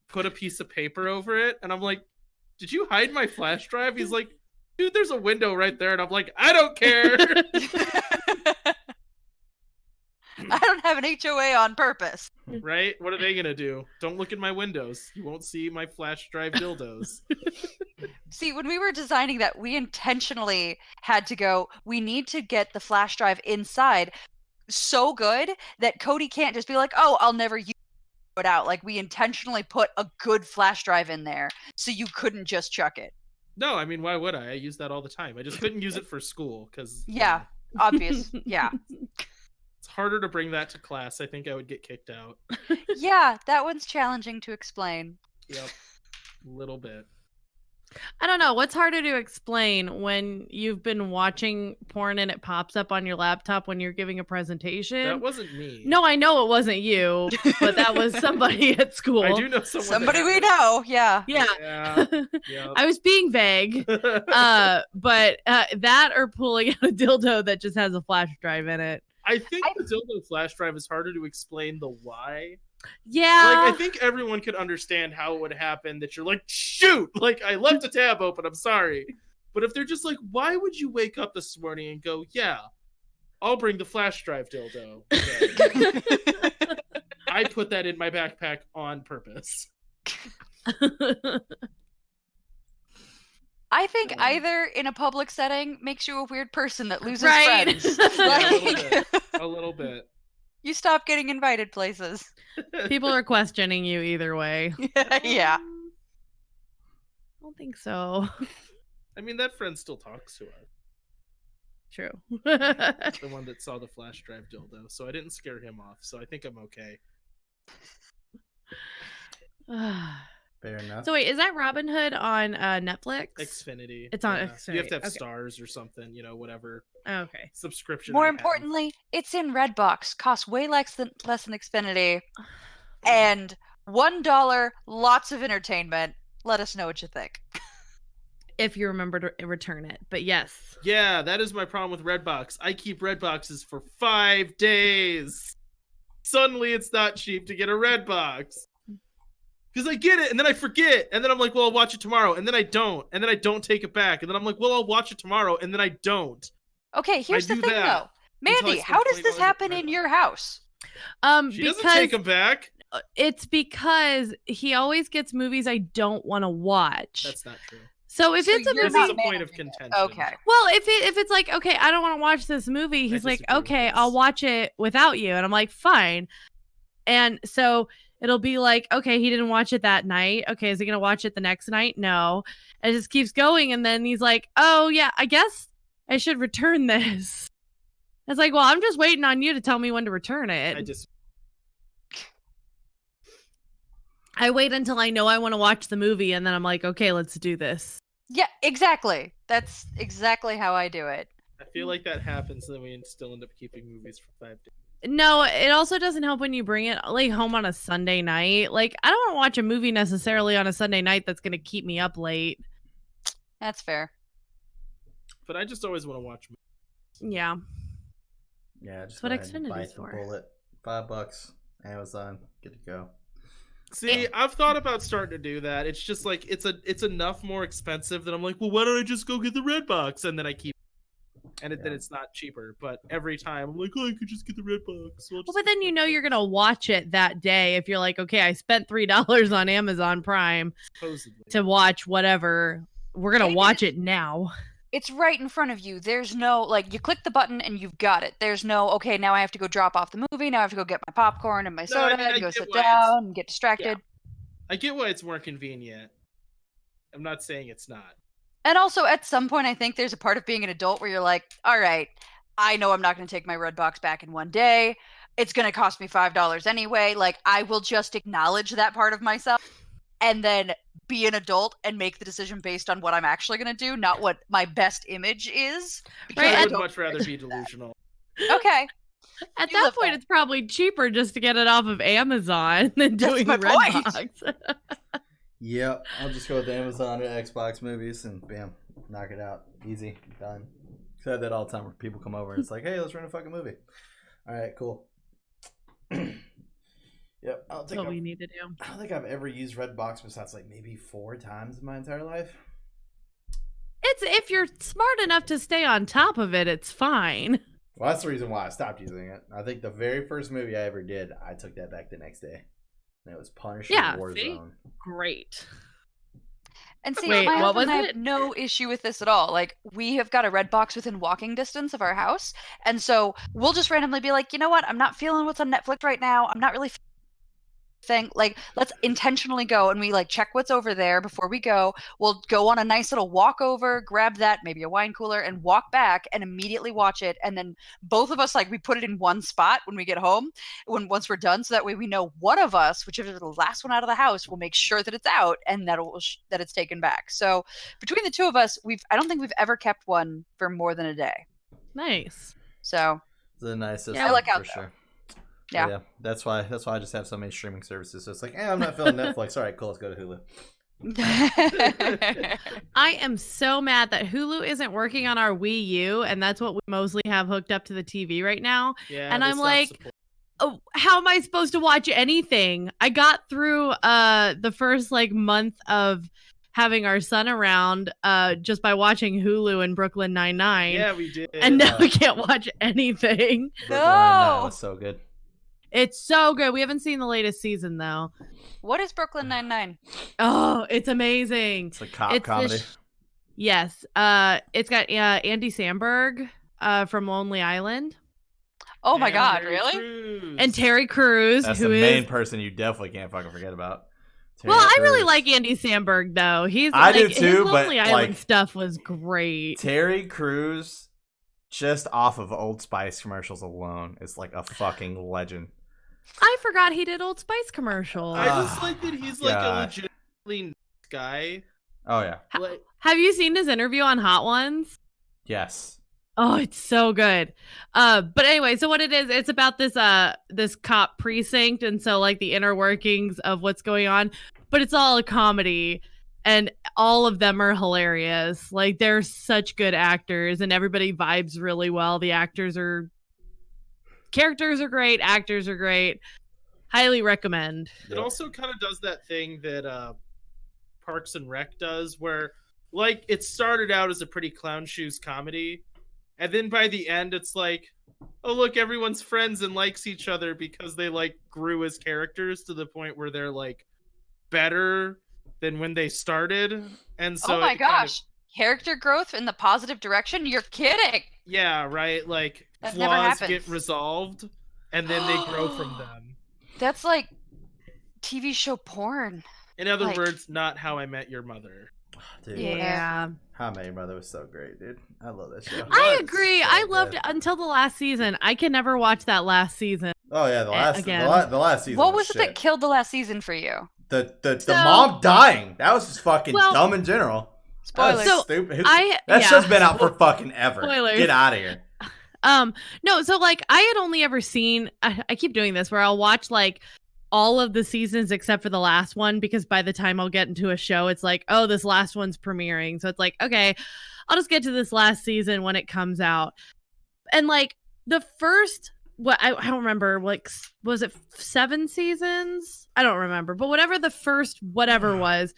Speaker 3: put a piece of paper over it, and I'm like, "Did you hide my flash drive?" He's like, "Dude, there's a window right there," and I'm like, "I don't care."
Speaker 2: I don't have an HOA on purpose.
Speaker 3: Right? What are they gonna do? Don't look in my windows. You won't see my flash drive dildos.
Speaker 2: See, when we were designing that, we intentionally had to go, we need to get the flash drive inside so good that Cody can't just be like, oh, I'll never use it out. Like, we intentionally put a good flash drive in there so you couldn't just chuck it.
Speaker 3: No, I mean, why would I? I use that all the time. I just couldn't use it for school because
Speaker 2: Yeah, obvious. Yeah.
Speaker 3: it's harder to bring that to class. I think I would get kicked out.
Speaker 2: Yeah, that one's challenging to explain.
Speaker 3: Yep, a little bit.
Speaker 4: I don't know. What's harder to explain when you've been watching porn and it pops up on your laptop when you're giving a presentation?
Speaker 3: That wasn't me.
Speaker 4: No, I know it wasn't you, but that was somebody at school.
Speaker 3: I do know someone.
Speaker 2: Somebody we know, yeah.
Speaker 4: Yeah.
Speaker 3: Yep.
Speaker 4: I was being vague. But that or pulling out a dildo that just has a flash drive in it.
Speaker 3: I think the dildo flash drive is harder to explain the why.
Speaker 4: Yeah.
Speaker 3: Like, I think everyone could understand how it would happen that you're like, shoot, like I left a tab open, I'm sorry. But if they're just like, why would you wake up this morning and go, yeah, I'll bring the flash drive dildo. Okay. I put that in my backpack on purpose.
Speaker 2: I think either in a public setting makes you a weird person that loses
Speaker 4: Right.
Speaker 2: friends.
Speaker 3: Yeah, a little bit.
Speaker 2: You stop getting invited places.
Speaker 4: People are questioning you either way.
Speaker 2: Yeah.
Speaker 4: I don't think so.
Speaker 3: I mean, that friend still talks to us.
Speaker 4: True.
Speaker 3: The one that saw the flash drive dildo. So I didn't scare him off. So I think I'm okay.
Speaker 1: Fair enough.
Speaker 4: So wait, is that Robin Hood on Netflix?
Speaker 3: Xfinity.
Speaker 4: It's on
Speaker 3: Yeah.
Speaker 4: Xfinity.
Speaker 3: You have to have
Speaker 4: Okay.
Speaker 3: stars or something, whatever
Speaker 4: Okay.
Speaker 3: subscription.
Speaker 2: More
Speaker 3: they have.
Speaker 2: importantly, it's in Redbox. Costs way less than Xfinity. And $1, lots of entertainment. Let us know what you think.
Speaker 4: If you remember to return it. But yes.
Speaker 3: Yeah, that is my problem with Redbox. I keep Redboxes for 5 days. Suddenly it's not cheap to get a Redbox. Because I get it, and then I forget, and then I'm like, well, I'll watch it tomorrow, and then I don't take it back, and then I'm like, well, I'll watch it tomorrow, and then I don't.
Speaker 2: Okay, here's the
Speaker 3: do
Speaker 2: thing,
Speaker 3: that
Speaker 2: though.
Speaker 3: until I
Speaker 2: Mandy,
Speaker 3: spend
Speaker 2: how does this
Speaker 3: $20
Speaker 2: happen
Speaker 3: at
Speaker 2: in
Speaker 3: Redbox.
Speaker 2: your house?
Speaker 3: She doesn't take them back.
Speaker 4: It's because he always gets movies I don't want to watch.
Speaker 3: That's not true.
Speaker 4: So if
Speaker 2: So
Speaker 4: it's a
Speaker 2: you're
Speaker 3: This
Speaker 4: movie,
Speaker 3: is a point of
Speaker 2: managing it.
Speaker 3: contention.
Speaker 2: Okay.
Speaker 4: well, if it's like, okay, I don't want to watch this movie, he's like,
Speaker 3: disagree with
Speaker 4: okay,
Speaker 3: this.
Speaker 4: I'll watch it without you, and I'm like, fine. And so it'll be like, okay, he didn't watch it that night. Okay, is he gonna watch it the next night? No. And it just keeps going, and then he's like, oh yeah, I guess I should return this. It's like, well, I'm just waiting on you to tell me when to return it. I wait until I know I want to watch the movie, and then I'm like, okay, let's do this.
Speaker 2: Yeah, exactly. That's exactly how I do it.
Speaker 3: I feel like that happens, and then we still end up keeping movies for 5 days.
Speaker 4: No, it also doesn't help when you bring it like home on a Sunday night. Like, I don't want to watch a movie necessarily on a Sunday night that's going to keep me up late.
Speaker 2: That's fair.
Speaker 3: But I just always want to watch movies.
Speaker 4: Yeah.
Speaker 1: Yeah, just
Speaker 4: what
Speaker 1: go ahead and
Speaker 4: Xfinity
Speaker 1: bite
Speaker 4: is
Speaker 1: the
Speaker 4: for.
Speaker 1: bullet. $5, Amazon, good to go.
Speaker 3: See, I've thought about starting to do that. It's just like it's enough more expensive that I'm like, well, why don't I just go get the Redbox, and then I keep, and then it's not cheaper. But every time I'm like, oh, I could just get the Redbox. So
Speaker 4: Well, but then you know you're gonna watch it that day if you're like, okay, I spent $3 on Amazon Prime
Speaker 3: supposedly
Speaker 4: to watch whatever. We're gonna
Speaker 2: Maybe
Speaker 4: watch it now.
Speaker 2: It's right in front of you. There's no, like, you click the button and you've got it. There's no, okay, now I have to go drop off the movie. Now I have to go get my popcorn and my soda
Speaker 3: I
Speaker 2: and go
Speaker 3: get
Speaker 2: sit
Speaker 3: why it's-
Speaker 2: down and get distracted.
Speaker 3: I get why it's more convenient. I'm not saying it's not.
Speaker 2: And also, at some point, I think there's a part of being an adult where you're like, all right, I know I'm not going to take my Redbox back in one day. It's going to cost me $5 anyway. Like, I will just acknowledge that part of myself and then be an adult and make the decision based on what I'm actually going to do, not what my best image is. Because
Speaker 4: Right,
Speaker 3: I would
Speaker 2: don't
Speaker 3: much rather
Speaker 2: care
Speaker 3: be
Speaker 2: about that.
Speaker 3: delusional.
Speaker 2: Okay.
Speaker 4: At
Speaker 2: You
Speaker 4: that
Speaker 2: live
Speaker 4: point,
Speaker 2: that.
Speaker 4: it's probably cheaper just to get it off of Amazon than
Speaker 2: That's
Speaker 4: doing
Speaker 2: my point.
Speaker 4: Redbox.
Speaker 1: Yep, I'll just go with Amazon or Xbox movies and bam, knock it out. Easy, done. I have that all the time where people come over and it's like, hey, let's rent a fucking movie. All right, cool. Yep,
Speaker 4: That's what we need to do.
Speaker 1: I don't think I've ever used Redbox besides like maybe 4 times in my entire life.
Speaker 4: It's if you're smart enough to stay on top of it, it's fine.
Speaker 1: Well, that's the reason why I stopped using it. I think the very first movie I ever did, I took that back the next day. And it was Punisher Warzone.
Speaker 4: Great.
Speaker 2: And see,
Speaker 4: Wait,
Speaker 2: my
Speaker 4: what
Speaker 2: husband
Speaker 4: was
Speaker 2: and I
Speaker 4: it?
Speaker 2: have no issue with this at all. Like, we have got a red box within walking distance of our house, and so we'll just randomly be like, you know what? I'm not feeling what's on Netflix right now. I'm not really thing. Like, let's intentionally go, and we like check what's over there before we go. We'll go on a nice little walk over, grab that, maybe a wine cooler, and walk back and immediately watch it. And then both of us, like, we put it in one spot when we get home, once we're done, so that way we know one of us, whichever is the last one out of the house, will make sure that it's out and that it's taken back. So between the two of us, I don't think we've ever kept one for more than a day.
Speaker 4: Nice.
Speaker 2: So
Speaker 1: It's the nicest.
Speaker 2: I like
Speaker 1: for
Speaker 2: out,
Speaker 1: sure.
Speaker 2: Yeah.
Speaker 1: Yeah, that's why I just have so many streaming services. So it's like, I'm not feeling Netflix. All right, cool, let's go to Hulu.
Speaker 4: I am so mad that Hulu isn't working on our Wii U, and that's what we mostly have hooked up to the TV right now.
Speaker 3: Yeah,
Speaker 4: And
Speaker 3: they
Speaker 4: I'm
Speaker 3: stopped
Speaker 4: like,
Speaker 3: support-
Speaker 4: oh, how am I supposed to watch anything? I got through the first like month of having our son around just by watching Hulu and Brooklyn Nine-Nine.
Speaker 3: yeah, we did.
Speaker 4: And now we can't watch anything.
Speaker 1: That was so good.
Speaker 4: It's so good. We haven't seen the latest season though.
Speaker 2: What is Brooklyn Nine-Nine?
Speaker 4: Oh, it's amazing.
Speaker 1: It's a cop
Speaker 4: It's
Speaker 1: comedy.
Speaker 4: this- Yes. It's got Andy Samberg from Lonely Island
Speaker 2: Oh my
Speaker 3: And
Speaker 2: God,
Speaker 3: Terry
Speaker 2: really?
Speaker 3: Crews.
Speaker 4: and Terry Crews,
Speaker 1: That's
Speaker 4: who
Speaker 1: the
Speaker 4: is
Speaker 1: main person you definitely can't fucking forget about.
Speaker 4: Well,
Speaker 1: Terry
Speaker 4: I really
Speaker 1: Crews.
Speaker 4: like Andy Samberg though.
Speaker 1: I do
Speaker 4: his
Speaker 1: too, but,
Speaker 4: Lonely Island
Speaker 1: like,
Speaker 4: stuff was great.
Speaker 1: Terry Crews, just off of Old Spice commercials alone, is like a fucking legend.
Speaker 4: I forgot he did Old Spice commercials.
Speaker 3: I just like that he's like a
Speaker 1: gosh.
Speaker 3: legitimately nice guy.
Speaker 1: Oh yeah,
Speaker 3: Like,
Speaker 4: Have you seen his interview on Hot Ones?
Speaker 1: yes.
Speaker 4: Oh, it's so good. But anyway, so what it is, it's about this cop precinct, and so like the inner workings of what's going on, but it's all a comedy, and all of them are hilarious. Like they're such good actors, and everybody vibes really well. The characters are great, actors are great. Highly recommend.
Speaker 3: it also kind of does that thing that Parks and Rec does, where like it started out as a pretty clown shoes comedy, and then by the end it's like, oh look, everyone's friends and likes each other because they like grew as characters to the point where they're like better than when they started. And so
Speaker 2: Oh my
Speaker 3: it kind of-
Speaker 2: gosh. Character growth in the positive direction? You're kidding.
Speaker 3: yeah, right, like
Speaker 2: That never
Speaker 3: flaws
Speaker 2: happens.
Speaker 3: get resolved and then they grow from them.
Speaker 2: That's like TV show porn.
Speaker 3: In other
Speaker 2: Like-
Speaker 3: words, not How I Met Your Mother.
Speaker 1: Dude,
Speaker 2: Yeah.
Speaker 1: How I Met Your Mother was so great, dude. I love that show.
Speaker 4: I
Speaker 3: was
Speaker 4: agree.
Speaker 1: so
Speaker 4: I loved
Speaker 1: good.
Speaker 4: it until the last season. I can never watch that last season.
Speaker 1: Oh yeah, the last
Speaker 4: again.
Speaker 1: the last season.
Speaker 2: What was it
Speaker 1: shit.
Speaker 2: that killed the last season for you?
Speaker 1: The
Speaker 4: So-
Speaker 1: mom dying? That was just fucking
Speaker 4: Well-
Speaker 1: dumb in general. That was
Speaker 2: Spoilers.
Speaker 4: So,
Speaker 1: stupid.
Speaker 4: That
Speaker 1: show's been out for fucking ever.
Speaker 4: Spoilers.
Speaker 1: Get out of here.
Speaker 4: No, so like I had only ever seen I keep doing this where I'll watch like all of the seasons except for the last one, because by the time I'll get into a show it's like, oh, this last one's premiering, so it's like, okay, I'll just get to this last season when it comes out. And like the first, what I don't remember, like was it 7 seasons? I don't remember, but whatever the first whatever was,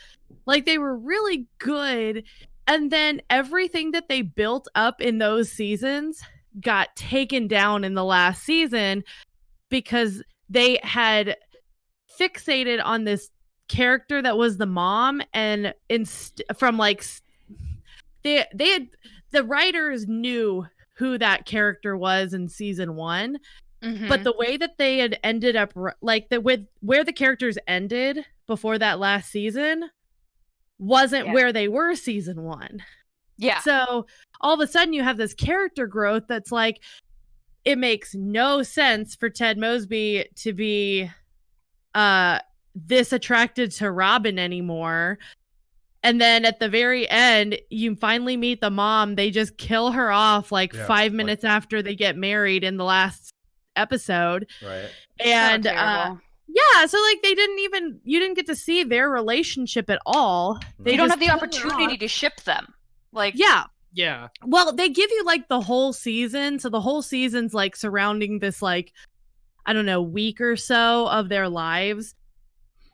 Speaker 4: like they were really good, and then everything that they built up in those seasons got taken down in the last season because they had fixated on this character that was the mom, and from like they had, the writers knew who that character was in season 1,
Speaker 2: Mhm.
Speaker 4: but the way that they had ended up like with where the characters ended before that last season wasn't
Speaker 2: Yeah.
Speaker 4: where they were season 1.
Speaker 2: Yeah.
Speaker 4: So all of a sudden you have this character growth that's like, it makes no sense for Ted Mosby to be this attracted to Robin anymore. And then at the very end, you finally meet the mom. They just kill her off like
Speaker 1: Yeah,
Speaker 4: 5
Speaker 1: like-
Speaker 4: minutes after they get married in the last episode.
Speaker 1: Right.
Speaker 4: And
Speaker 2: So terrible.
Speaker 4: yeah, so like you didn't get to see their relationship at all. They
Speaker 2: You don't
Speaker 4: just
Speaker 2: have the
Speaker 4: kill her
Speaker 2: opportunity
Speaker 4: off.
Speaker 2: to ship them. Like,
Speaker 4: Yeah.
Speaker 3: Yeah.
Speaker 4: Well, they give you like the whole season. So the whole season's like surrounding this, like, I don't know, week or so of their lives.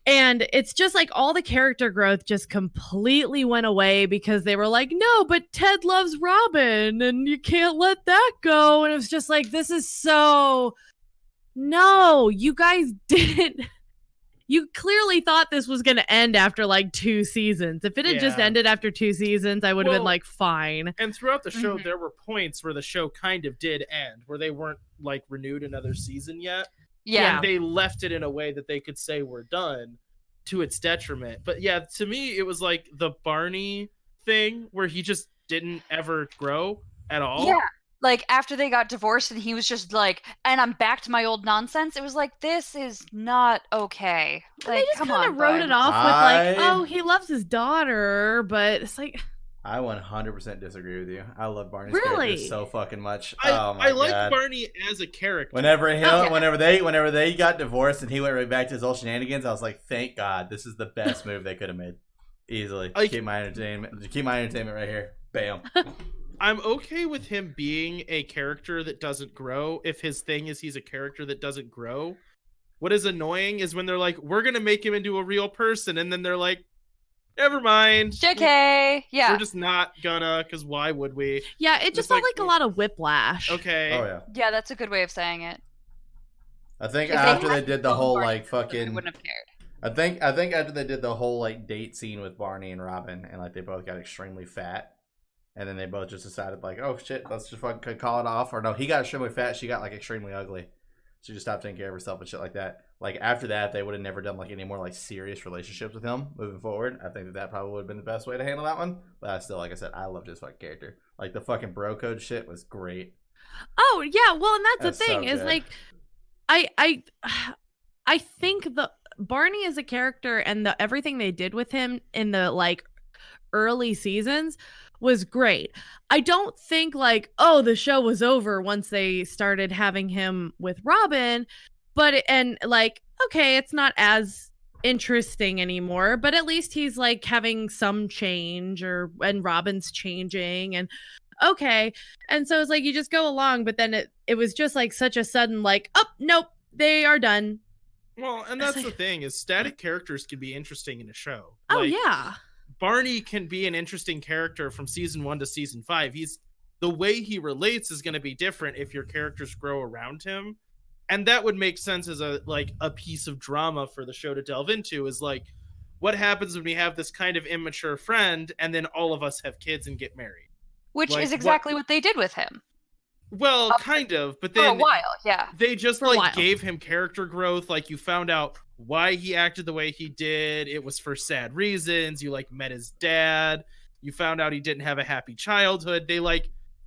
Speaker 4: And it's just like all the character growth just completely went away because they were like, no, but Ted loves Robin and you can't let that go. And it was just like, this is so, no, you guys didn't. You clearly thought this was going to end after like 2 seasons. If it had just ended after 2 seasons, I would have been like, fine.
Speaker 3: And throughout the show, there were points where the show kind of did end, where they weren't like renewed another season yet.
Speaker 2: Yeah.
Speaker 3: And they left it in a way that they could say we're done to its detriment. But yeah, to me, it was like the Barney thing where he just didn't ever grow at all.
Speaker 2: Yeah. Like after they got divorced and he was just like, and I'm back to my old nonsense. It was like, this is not okay. Like,
Speaker 4: they just
Speaker 2: come
Speaker 4: kind
Speaker 2: on,
Speaker 4: of wrote
Speaker 2: bud.
Speaker 4: it off with like, oh, he loves his daughter, but it's like,
Speaker 1: I 100% disagree with you. I love Barney's
Speaker 4: Really?
Speaker 1: character so fucking much.
Speaker 3: I like
Speaker 1: God.
Speaker 3: Barney as a character.
Speaker 1: Whenever they got divorced and he went right back to his old shenanigans, I was like, thank God, this is the best move they could have made. Easily. Keep my entertainment right here. Bam.
Speaker 3: I'm okay with him being a character that doesn't grow if his thing is he's a character that doesn't grow. What is annoying is when they're like, we're going to make him into a real person, and then they're like, never mind.
Speaker 2: JK. Yeah.
Speaker 3: We're just not gonna, because why would we?
Speaker 4: yeah, it just felt like a lot of whiplash.
Speaker 3: Okay.
Speaker 1: Oh, yeah.
Speaker 2: Yeah, that's a good way of saying it.
Speaker 1: I think
Speaker 2: If
Speaker 1: after
Speaker 2: they
Speaker 1: they
Speaker 2: had
Speaker 1: did the
Speaker 2: known
Speaker 1: whole,
Speaker 2: Barney
Speaker 1: like,
Speaker 2: I
Speaker 1: fucking...
Speaker 2: wouldn't have cared.
Speaker 1: I think after they did the whole, like, date scene with Barney and Robin, and, like, they both got extremely fat, and then they both just decided, like, oh, shit, let's just fucking call it off. Or, no, he got extremely fat, she got, like, extremely ugly. She just stopped taking care of herself and shit like that. Like, after that, they would have never done, like, any more, like, serious relationships with him moving forward. I think that probably would have been the best way to handle that one. But I still, like I said, I loved his fucking character. Like, the fucking bro code shit was great.
Speaker 4: Oh yeah, well, and that's the
Speaker 1: That's
Speaker 4: thing
Speaker 1: so
Speaker 4: is
Speaker 1: good.
Speaker 4: like, I think the Barney as a character and the everything they did with him in the like early seasons was great. I don't think like, oh, the show was over once they started having him with Robin, but and like, okay, it's not as interesting anymore, but at least he's like having some change and Robin's changing and okay. And so it's like you just go along, but then it was just like such a sudden like, oh, nope, they are done.
Speaker 3: Well, and that's the thing is static characters can be interesting in a show.
Speaker 4: Oh
Speaker 3: Like,
Speaker 4: yeah.
Speaker 3: Barney can be an interesting character from season 1 to season 5. The way he relates is going to be different if your characters grow around him. And that would make sense as a piece of drama for the show to delve into is like, what happens when we have this kind of immature friend and then all of us have kids and get married?
Speaker 2: Which
Speaker 3: Like,
Speaker 2: is exactly what they did with him.
Speaker 3: Well, kind of, but
Speaker 2: For
Speaker 3: then
Speaker 2: a while, yeah.
Speaker 3: they just
Speaker 4: For a while.
Speaker 3: gave him character growth. Like you found out why he acted the way he did. It was for sad reasons. You met his dad. You found out he didn't have a happy childhood. They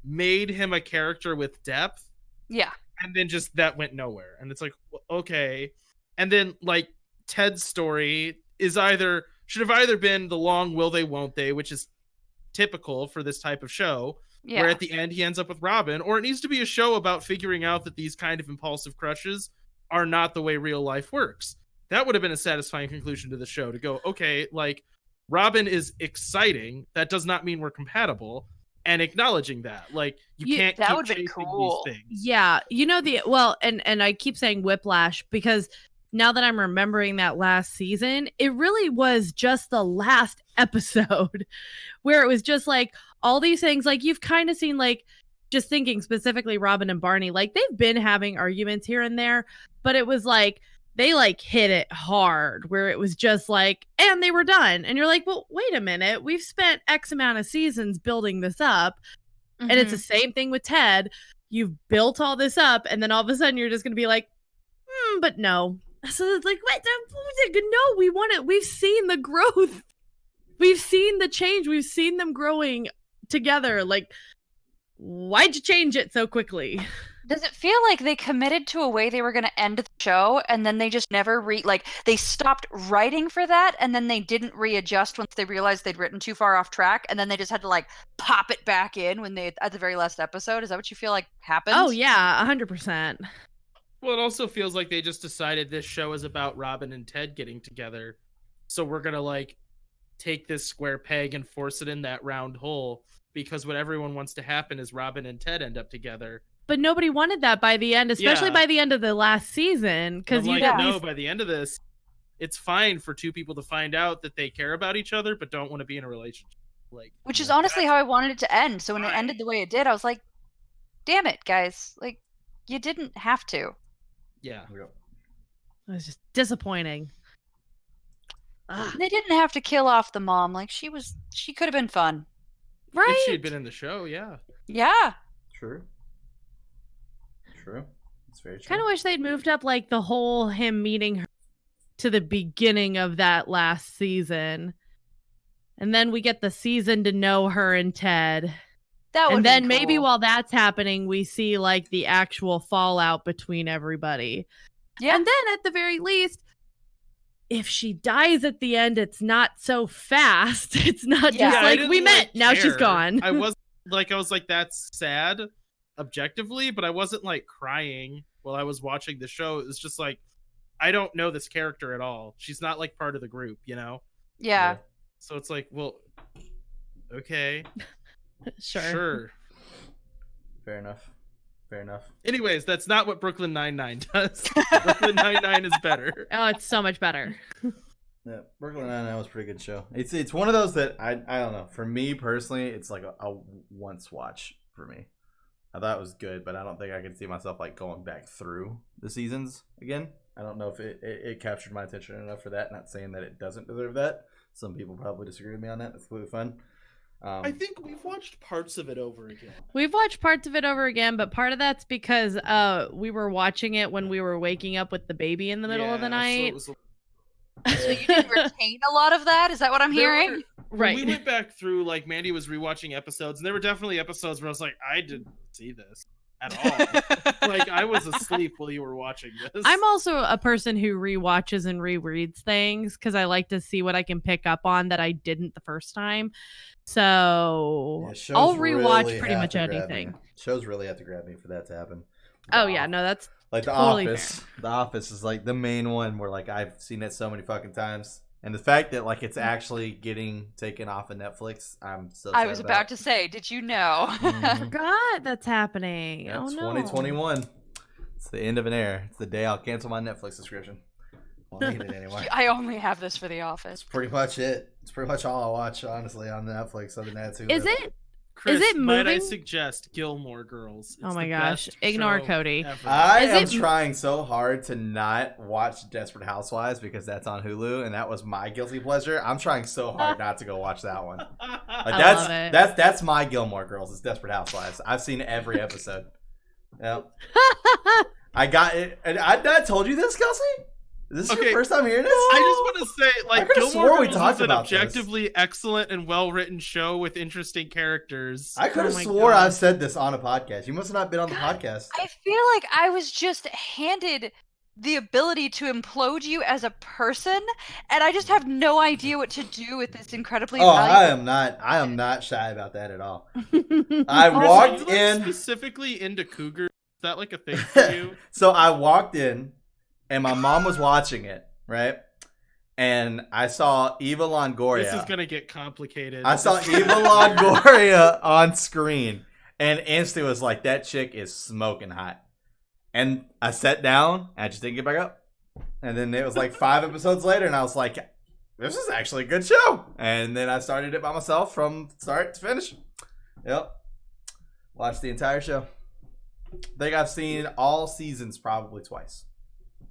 Speaker 3: made him a character with depth.
Speaker 2: Yeah.
Speaker 3: And then just that went nowhere. And it's like, okay. And then Ted's story should have either been the long will they won't they, which is typical for this type of show.
Speaker 2: Yeah.
Speaker 3: Where at the end he ends up with Robin, or it needs to be a show about figuring out that these kind of impulsive crushes are not the way real life works. That would have been a satisfying conclusion to the show to go, okay, Robin is exciting. That does not mean we're compatible. And acknowledging that, you can't
Speaker 2: that
Speaker 3: keep
Speaker 2: would've been
Speaker 3: chasing
Speaker 2: cool.
Speaker 3: these things.
Speaker 4: Yeah, and I keep saying whiplash because now that I'm remembering that last season, it really was just the last episode where it was just all these things you've kind of seen just thinking specifically Robin and Barney, they've been having arguments here and there, but it was they hit it hard where it was just and they were done. And you're well, wait a minute. We've spent X amount of seasons building this up.
Speaker 2: Mm-hmm.
Speaker 4: And it's the same thing with Ted. You've built all this up. And then all of a sudden you're just going to be but no. So it's what? No, we want it. We've seen the growth. We've seen the change. We've seen them growing together. Why'd you change it so quickly?
Speaker 2: Does it feel like they committed to a way they were going to end the show and then they just never they stopped writing for that and then they didn't readjust once they realized they'd written too far off track and then they just had to pop it back in when they at the very last episode? Is that what you feel like happened?
Speaker 4: Oh yeah, 100%.
Speaker 3: Well, it also feels like they just decided this show is about Robin and Ted getting together. So we're going to take this square peg and force it in that round hole because what everyone wants to happen is Robin and Ted end up together.
Speaker 4: But nobody wanted that by the end, especially
Speaker 3: Yeah.
Speaker 4: by the end of the last season, because
Speaker 3: I'm
Speaker 4: you
Speaker 3: like,
Speaker 4: got
Speaker 3: no,
Speaker 4: these.
Speaker 3: by the end of this, it's fine for two people to find out that they care about each other but don't want to be in a relationship. Like,
Speaker 2: Which is honestly how I wanted it to end. So when it
Speaker 3: fine.
Speaker 2: ended the way it did, I was like, damn it, guys. Like, you didn't have to.
Speaker 3: yeah.
Speaker 4: It was just disappointing. Ugh.
Speaker 2: They didn't have to kill off the mom. Like, she could have been fun.
Speaker 4: Right?
Speaker 3: If she had been in the show, yeah.
Speaker 2: Yeah.
Speaker 1: True. It's very true.
Speaker 4: Kind of wish they'd moved up like the whole him meeting her to the beginning of that last season. And then we get the season to know her and Ted.
Speaker 2: That would
Speaker 4: And then
Speaker 2: been
Speaker 4: maybe
Speaker 2: cool.
Speaker 4: while that's happening, we see like the actual fallout between everybody.
Speaker 2: Yeah.
Speaker 4: And then at the very least, if she dies at the end, it's not so fast. It's not
Speaker 2: Yeah.
Speaker 4: just
Speaker 3: I
Speaker 4: like
Speaker 3: didn't,
Speaker 4: we met, now she's
Speaker 3: care.
Speaker 4: gone.
Speaker 3: I was like, that's sad objectively, but I wasn't like crying while I was watching the show. It was just like, I don't know this character at all. She's not like part of the group, you know?
Speaker 2: Yeah.
Speaker 3: So it's like, well, okay.
Speaker 4: Sure.
Speaker 1: Fair enough.
Speaker 3: Anyways, that's not what Brooklyn Nine-Nine does. Brooklyn Nine-Nine is better.
Speaker 4: Oh, it's so much better.
Speaker 1: Yeah, Brooklyn Nine-Nine was a pretty good show. It's one of those that I don't know. For me personally, it's like a once watch for me. I thought it was good, but I don't think I could see myself like going back through the seasons again. I don't know if it captured my attention enough for that. Not saying that it doesn't deserve that. Some people probably disagree with me on that. That's really fun.
Speaker 3: I think we've watched parts of it over again.
Speaker 4: We've watched parts of it over again, but part of that's because we were watching it when we were waking up with the baby in the middle of the night.
Speaker 3: So
Speaker 2: So you didn't retain a lot of that? Is that what I'm hearing?
Speaker 3: When we went back through, like, Mandy was rewatching episodes, and there were definitely episodes where I was like, I didn't see this at all. Like, I was asleep while you were watching this.
Speaker 4: I'm also a person who rewatches and rereads things because I like to see what I can pick up on that I didn't the first time. So
Speaker 1: shows
Speaker 4: I'll rewatch
Speaker 1: really
Speaker 4: pretty
Speaker 1: have
Speaker 4: much
Speaker 1: to grab
Speaker 4: anything.
Speaker 1: me. Shows really have to grab me for that to happen.
Speaker 4: Oh yeah, no, that's
Speaker 1: like The
Speaker 4: totally
Speaker 1: Office. The Office is like the main one where like I've seen it so many fucking times, and the fact that like it's actually getting taken off of Netflix, I'm so.
Speaker 2: I was about to say, did you know?
Speaker 1: Mhm.
Speaker 4: forgot that's happening.
Speaker 1: Yeah,
Speaker 4: oh no,
Speaker 1: 2021. It's the end of an era. It's the day I'll cancel my Netflix subscription. I don't need it anymore.
Speaker 2: I only have this for The Office.
Speaker 1: Pretty much it. It's pretty much all I watch, honestly, on Netflix. Other than that, too.
Speaker 4: Is it?
Speaker 3: Chris,
Speaker 4: Is it
Speaker 3: might I
Speaker 4: moving?
Speaker 3: suggest Gilmore Girls? It's
Speaker 4: Oh my
Speaker 3: the
Speaker 4: gosh,
Speaker 3: best
Speaker 4: ignore
Speaker 3: show
Speaker 4: Cody.
Speaker 3: ever.
Speaker 1: I
Speaker 4: Is
Speaker 1: am
Speaker 4: it-
Speaker 1: trying so hard to not watch Desperate Housewives because that's on Hulu, and that was my guilty pleasure. I'm trying so hard not to go watch that one. Like
Speaker 4: I love it.
Speaker 1: that's my Gilmore Girls. It's Desperate Housewives. I've seen every episode. Yep. I got it. And I told you this, Kelsey? Is this
Speaker 3: Okay.
Speaker 1: your first time hearing this?
Speaker 3: I just want to say, like,
Speaker 1: could've swore
Speaker 3: Gilmore
Speaker 1: we
Speaker 3: Girls
Speaker 1: talked
Speaker 3: is an
Speaker 1: about this.
Speaker 3: objectively excellent and well-written show with interesting characters.
Speaker 1: I could have
Speaker 4: Oh my
Speaker 1: swore
Speaker 4: God.
Speaker 1: I've said this on a podcast. You must have not been on the
Speaker 2: God,
Speaker 1: podcast.
Speaker 2: I feel like I was just handed the ability to implode you as a person, and I just have no idea what to do with this incredibly
Speaker 1: Oh, I
Speaker 2: valuable.
Speaker 1: am not shy about that at all. I
Speaker 3: Chris, are
Speaker 1: walked
Speaker 3: you, like,
Speaker 1: in.
Speaker 3: specifically into cougars. Is that like a thing for you?
Speaker 1: So I walked in, and my mom was watching it, right? And I saw Eva Longoria.
Speaker 3: This is gonna get complicated.
Speaker 1: I saw Eva Longoria on screen, and instantly was like, "That chick is smoking hot." And I sat down, and I just didn't get back up. And then it was like 5 episodes later, and I was like, "This is actually a good show." And then I started it by myself from start to finish. Yep, watched the entire show. I think I've seen all seasons probably twice.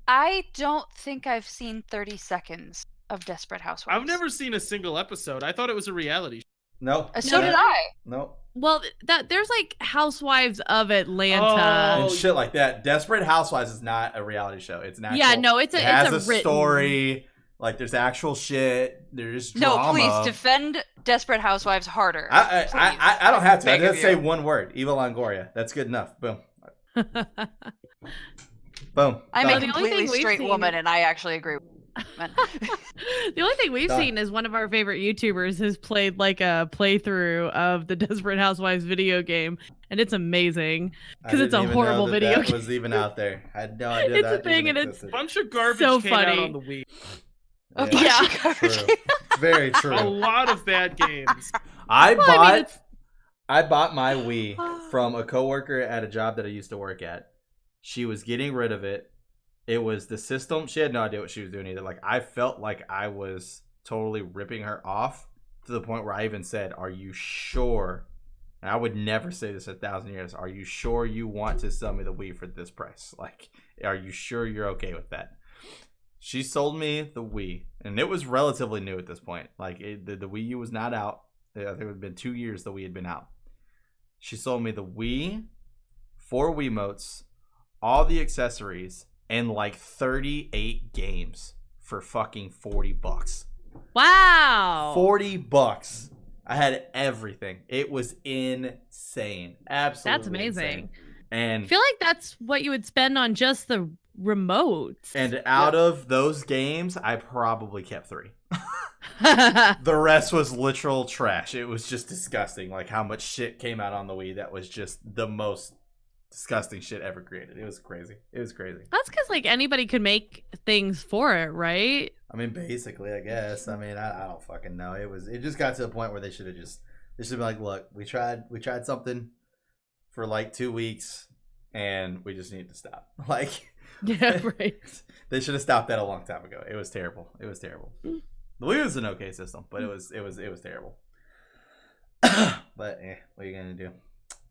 Speaker 2: I don't think I've seen 30 seconds of Desperate Housewives.
Speaker 3: I've never seen a single episode. I thought it was a reality show.
Speaker 1: No.
Speaker 2: So did I.
Speaker 1: No.
Speaker 4: Well, there's like Housewives of Atlanta.
Speaker 1: And shit like that. Desperate Housewives is not a reality show. It's an actual,
Speaker 4: Yeah, no, it's
Speaker 1: it has
Speaker 4: a written
Speaker 1: story. Like there's actual shit. There's
Speaker 2: No,
Speaker 1: drama.
Speaker 2: please defend Desperate Housewives harder.
Speaker 1: I don't have to. I
Speaker 2: Beg of
Speaker 1: just say
Speaker 2: you.
Speaker 1: one word. Eva Longoria. That's good enough. Boom. Boom.
Speaker 2: I'm
Speaker 1: Done.
Speaker 2: a
Speaker 4: The only
Speaker 2: completely
Speaker 4: thing we've
Speaker 2: straight
Speaker 4: seen-
Speaker 2: woman, and I actually agree with women.
Speaker 4: The only thing we've
Speaker 1: Done.
Speaker 4: seen is one of our favorite YouTubers has played like a playthrough of the Desperate Housewives video game, and it's amazing
Speaker 1: I
Speaker 4: because it's a
Speaker 1: didn't even know
Speaker 4: horrible
Speaker 1: that
Speaker 4: video
Speaker 1: that
Speaker 4: game.
Speaker 1: was even out there. I had no idea
Speaker 4: It's a
Speaker 1: that
Speaker 4: thing,
Speaker 1: even
Speaker 4: and it's
Speaker 3: A
Speaker 1: existed.
Speaker 3: bunch of garbage
Speaker 4: So
Speaker 3: came out
Speaker 4: funny.
Speaker 3: on the Wii.
Speaker 4: Yeah.
Speaker 1: True. Very
Speaker 3: A
Speaker 1: true.
Speaker 3: lot of bad games.
Speaker 1: I
Speaker 4: Well,
Speaker 1: bought.
Speaker 4: I mean,
Speaker 1: I bought my Wii from a coworker at a job that I used to work at. She was getting rid of it. It was the system. She had no idea what she was doing either. Like, I felt like I was totally ripping her off to the point where I even said, "Are you sure?" And I would never say this 1,000 years. Are you sure you want to sell me the Wii for this price? Like, are you sure you're okay with that? She sold me the Wii, and it was relatively new at this point. Like, the Wii U was not out. I think it had been 2 years the Wii had been out. She sold me the Wii, 4 Wiimotes, all the accessories, and like 38 games for fucking $40.
Speaker 4: Wow.
Speaker 1: $40. I had everything. It was insane. Absolutely.
Speaker 4: That's amazing.
Speaker 1: Insane. And
Speaker 4: I feel like that's what you would spend on just the remotes.
Speaker 1: And out of those games, I probably kept 3. The rest was literal trash. It was just disgusting. Like how much shit came out on the Wii that was just the most disgusting shit ever created. It was crazy. It was crazy.
Speaker 4: That's because like anybody could make things for it, right?
Speaker 1: I mean, basically, I guess. I mean, I don't fucking know. It just got to a point where they should have been like, look, we tried something for like 2 weeks, and we just need to stop. Like,
Speaker 4: yeah, right.
Speaker 1: They should have stopped that a long time ago. It was terrible. It was terrible. The Wii was an okay system, but it was terrible. But what are you gonna do?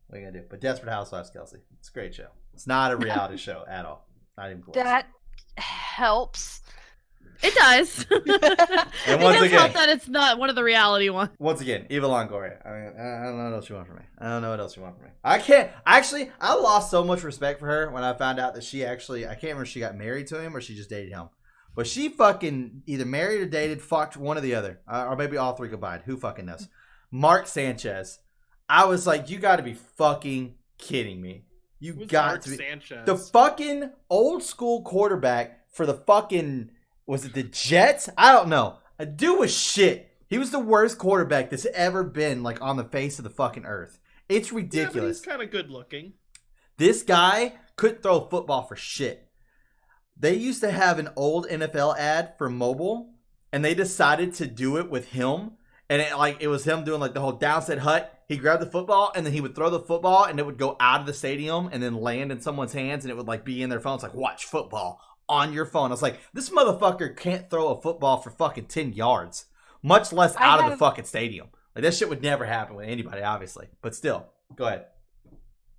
Speaker 1: What are you gonna do? But Desperate Housewives, Kelsey, it's a great show. It's not a reality show at all. Not even close.
Speaker 2: That helps.
Speaker 4: It does.
Speaker 1: And
Speaker 4: it
Speaker 1: once
Speaker 4: does
Speaker 1: again,
Speaker 4: help that it's not one of the reality ones.
Speaker 1: Once again, Eva Longoria. I mean, I don't know what else you want from me. I don't know what else you want from me. I can't. Actually, I lost so much respect for her when I found out that she actually, I can't remember if she got married to him or she just dated him. But she fucking either married or dated, fucked one or the other. Or maybe all 3 combined. Who fucking knows? Mark Sanchez. I was like, you got to be fucking kidding me. You got
Speaker 3: Mark
Speaker 1: to be.
Speaker 3: Sanchez?
Speaker 1: The fucking old school quarterback for the fucking, was it the Jets? I don't know. A dude was shit. He was the worst quarterback that's ever been like on the face of the fucking earth. It's ridiculous.
Speaker 3: Yeah, but he's kind of good looking.
Speaker 1: This guy couldn't throw a football for shit. They used to have an old NFL ad for mobile, and they decided to do it with him. And it was him doing like the whole downset hut. He grabbed the football, and then he would throw the football, and it would go out of the stadium and then land in someone's hands, and it would like be in their phone. It's like, watch football on your phone. I was like, this motherfucker can't throw a football for fucking 10 yards, much less out of the fucking stadium. Like, that shit would never happen with anybody, obviously. But still, go ahead.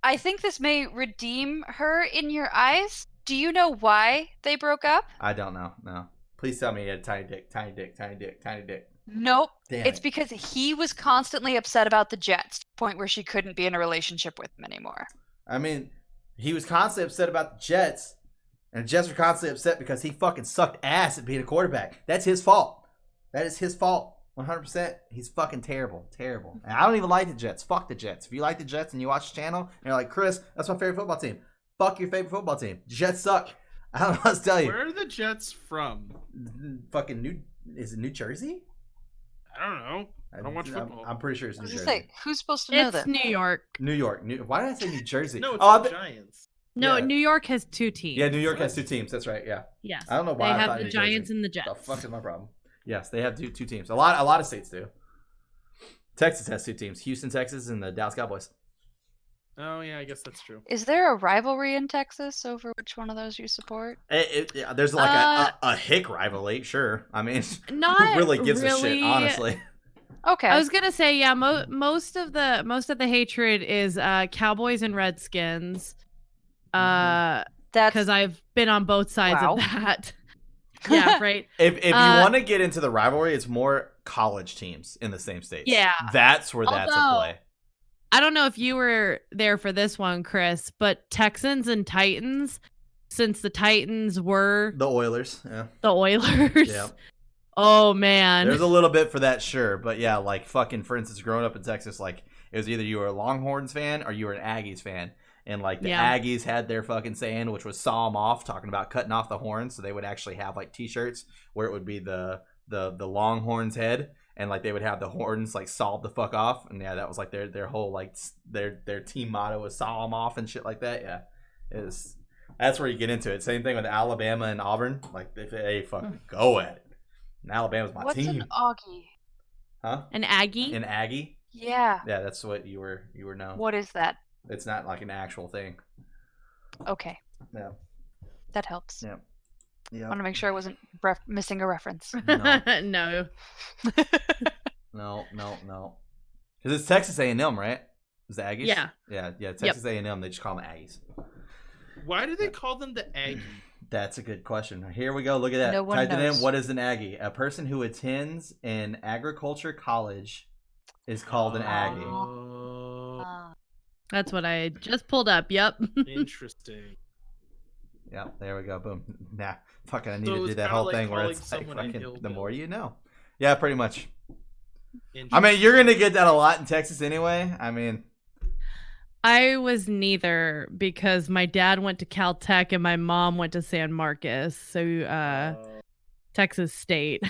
Speaker 2: I think this may redeem her in your eyes. Do you know why they broke up?
Speaker 1: I don't know. No. Please tell me he had tiny dick, tiny dick, tiny dick, tiny dick.
Speaker 2: Nope.
Speaker 1: Damn
Speaker 2: It's
Speaker 1: it.
Speaker 2: because he was constantly upset about the Jets, to the point where she couldn't be in a relationship with him anymore.
Speaker 1: I mean, he was constantly upset about the Jets, and the Jets were constantly upset because he fucking sucked ass at being a quarterback. That's his fault. That is his fault. 100%. He's fucking terrible. Terrible. And I don't even like the Jets. Fuck the Jets. If you like the Jets and you watch the channel, and you're like, Chris, that's my favorite football team. Fuck your favorite football team. Jets suck. I don't know what to tell you.
Speaker 3: Where are the Jets from?
Speaker 1: Fucking is it New Jersey?
Speaker 3: I don't know. I don't watch football.
Speaker 1: I'm pretty sure it's
Speaker 2: I
Speaker 1: New
Speaker 2: was just
Speaker 1: Jersey.
Speaker 2: like, who's supposed to know
Speaker 4: It's
Speaker 2: that?
Speaker 4: New York.
Speaker 1: New York. Why did I say New Jersey?
Speaker 3: No, it's
Speaker 1: oh,
Speaker 3: the Giants.
Speaker 4: No,
Speaker 1: Yeah.
Speaker 4: New York has 2 teams.
Speaker 1: Yeah, New York has 2 teams. That's right. Yeah.
Speaker 4: Yes.
Speaker 1: I don't know why
Speaker 4: They
Speaker 1: I
Speaker 4: have
Speaker 1: thought
Speaker 4: the
Speaker 1: New
Speaker 4: Giants
Speaker 1: Jersey.
Speaker 4: and the Jets.
Speaker 1: The fuck is my problem? Yes, they have two teams. A lot of states do. Texas has 2 teams: Houston, Texas, and the Dallas Cowboys.
Speaker 3: Oh yeah, I guess that's true.
Speaker 2: Is there a rivalry in Texas over which one of those you support?
Speaker 1: Yeah, there's like a hick rivalry, sure. I mean,
Speaker 4: Not
Speaker 1: who really gives a
Speaker 4: really.
Speaker 1: shit, honestly?
Speaker 2: Okay.
Speaker 4: I was gonna say, yeah. Most of the hatred is Cowboys and Redskins,
Speaker 2: That's
Speaker 4: because I've been on both sides
Speaker 2: Wow.
Speaker 4: of that. Yeah, right.
Speaker 1: If you want to get into the rivalry, it's more college teams in the same state.
Speaker 4: Yeah.
Speaker 1: That's where that's at
Speaker 4: Although-
Speaker 1: play.
Speaker 4: I don't know if you were there for this one, Chris, but Texans and Titans, since the Titans were
Speaker 1: The Oilers, yeah.
Speaker 4: the Oilers.
Speaker 1: Yeah.
Speaker 4: Oh man.
Speaker 1: There's a little bit for that, sure. But yeah, like fucking, for instance, growing up in Texas, like it was either you were a Longhorns fan or you were an Aggies fan. And like the
Speaker 4: Yeah.
Speaker 1: Aggies had their fucking saying, which was saw them off, talking about cutting off the horns. So they would actually have like t-shirts where it would be the Longhorns head. And like they would have the horns like sawed the fuck off. And yeah, that was like their whole like their team motto was saw them off and shit like that. Yeah. That's where you get into it. Same thing with Alabama and Auburn. Like they fucking go at it. And Alabama's my
Speaker 2: What's
Speaker 1: team.
Speaker 2: an Augie?
Speaker 1: Huh?
Speaker 4: An Aggie.
Speaker 1: An Aggie?
Speaker 2: Yeah.
Speaker 1: Yeah, that's what you were known.
Speaker 2: What is that?
Speaker 1: It's not like an actual thing.
Speaker 2: Okay.
Speaker 1: Yeah.
Speaker 2: That helps.
Speaker 1: Yeah.
Speaker 2: I
Speaker 1: Yeah.
Speaker 2: want to make sure I wasn't missing a reference.
Speaker 1: No.
Speaker 4: No.
Speaker 1: No. Because it's Texas A&M, right? Is the Aggies?
Speaker 4: Yeah.
Speaker 1: Yeah. Texas A&M. They just call them Aggies.
Speaker 3: Why do they call them the Aggie?
Speaker 1: That's a good question. Here we go. Look at that.
Speaker 2: No one
Speaker 1: Type it in.
Speaker 2: knows.
Speaker 1: What is an Aggie? A person who attends an agriculture college is called an Aggie.
Speaker 3: Oh,
Speaker 4: That's what I just pulled up. Yep.
Speaker 3: interesting.
Speaker 1: Yeah, there we go. Boom. Nah, fucking, I need
Speaker 3: So
Speaker 1: to do
Speaker 3: it's
Speaker 1: that
Speaker 3: kinda
Speaker 1: whole
Speaker 3: like
Speaker 1: thing where
Speaker 3: calling
Speaker 1: it's like
Speaker 3: someone a
Speaker 1: fucking,
Speaker 3: hillbilly.
Speaker 1: the more you know. Yeah, pretty much. I
Speaker 3: Interesting.
Speaker 1: mean, you're gonna get that a lot in Texas anyway. I mean,
Speaker 4: I was neither because my dad went to Caltech and my mom went to San Marcos, so Texas State.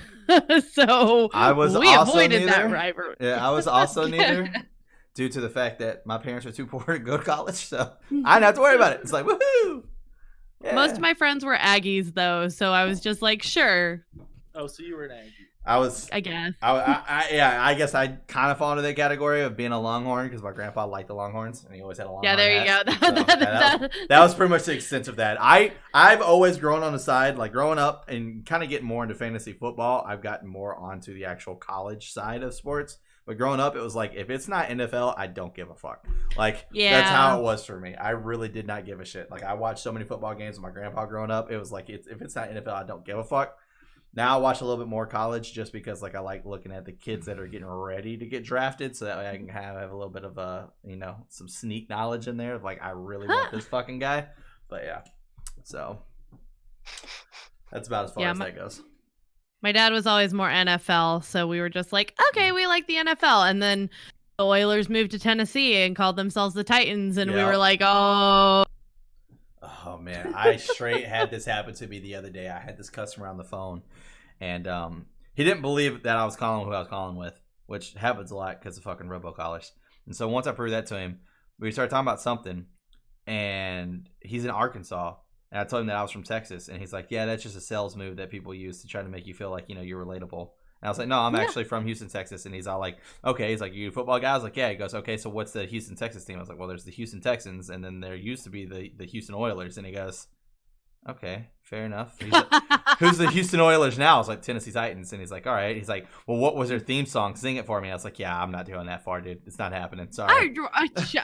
Speaker 4: So
Speaker 1: I was
Speaker 4: we
Speaker 1: also
Speaker 4: avoided that
Speaker 1: neither.
Speaker 4: rivalry.
Speaker 1: Yeah, I was also neither, due to the fact that my parents were too poor to go to college, so I didn't have to worry about it. It's like woohoo. Yeah.
Speaker 4: Most of my friends were Aggies though, so I was just like, sure,
Speaker 3: Oh, so you were an Aggie.
Speaker 1: I was.
Speaker 4: I guess.
Speaker 1: I guess I kind of fall into that category of being a Longhorn because my grandpa liked the Longhorns and he always had a Longhorn.
Speaker 4: Yeah, there you
Speaker 1: hat.
Speaker 4: go.
Speaker 1: So, that was pretty much the extent of that. I've always grown on the side, like growing up and kind of getting more into fantasy football. I've gotten more onto the actual college side of sports. But growing up, it was like, if it's not NFL, I don't give a fuck. Like, that's how it was for me. I really did not give a shit. Like, I watched so many football games with my grandpa growing up. It was like, if it's not NFL, I don't give a fuck. Now I watch a little bit more college just because, like, I like looking at the kids that are getting ready to get drafted, so that way I can have a little bit of some sneak knowledge in there of, like, I really want this fucking guy. But yeah, so that's about as far as that goes.
Speaker 4: My dad was always more NFL, so we were just like, okay, we like the NFL. And then the Oilers moved to Tennessee and called themselves the Titans, and we were like, oh.
Speaker 1: Oh, man. I straight had this happen to me the other day. I had this customer on the phone, and he didn't believe that I was calling who I was calling with, which happens a lot because of fucking robocallers. And so once I proved that to him, we started talking about something, and he's in Arkansas. And I told him that I was from Texas, and he's like, yeah, that's just a sales move that people use to try to make you feel like, you're relatable. And I was like, no, I'm actually from Houston, Texas. And he's all like, okay. He's like, you a football guy? I was like, yeah. He goes, okay, so what's the Houston, Texas team? I was like, well, there's the Houston Texans, and then there used to be the Houston Oilers. And he goes, okay, fair enough. He's like, who's the Houston Oilers now? I was like, Tennessee Titans. And he's like, all right. He's like, well, what was their theme song? Sing it for me. I was like, yeah, I'm not doing that far, dude. It's not happening. Sorry.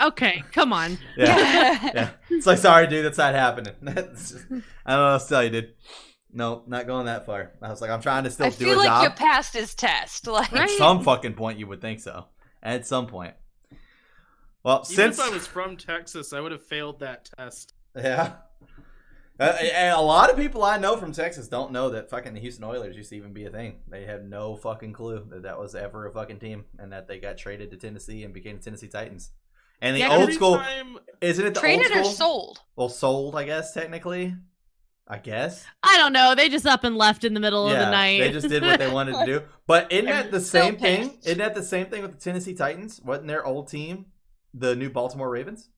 Speaker 4: Okay, come on.
Speaker 1: Yeah. It's like, sorry, dude, that's not happening. I don't know what else to tell you, dude. No, not going that far. I was like, I'm trying to still do a job.
Speaker 2: I feel like you passed his test. Like,
Speaker 1: At some fucking point, you would think so. At some point. Well,
Speaker 3: Even if I was from Texas, I would have failed that test.
Speaker 1: Yeah. And a lot of people I know from Texas don't know that fucking the Houston Oilers used to even be a thing. They have no fucking clue that was ever a fucking team and that they got traded to Tennessee and became the Tennessee Titans. And the old school, isn't it the
Speaker 2: traded
Speaker 1: old school?
Speaker 2: or sold?
Speaker 1: Well, sold, I guess, technically. I guess.
Speaker 4: I don't know. They just up and left in the middle of the night.
Speaker 1: They just did what they wanted to do. But isn't that the same thing? Isn't that the same thing with the Tennessee Titans? Wasn't their old team the new Baltimore Ravens?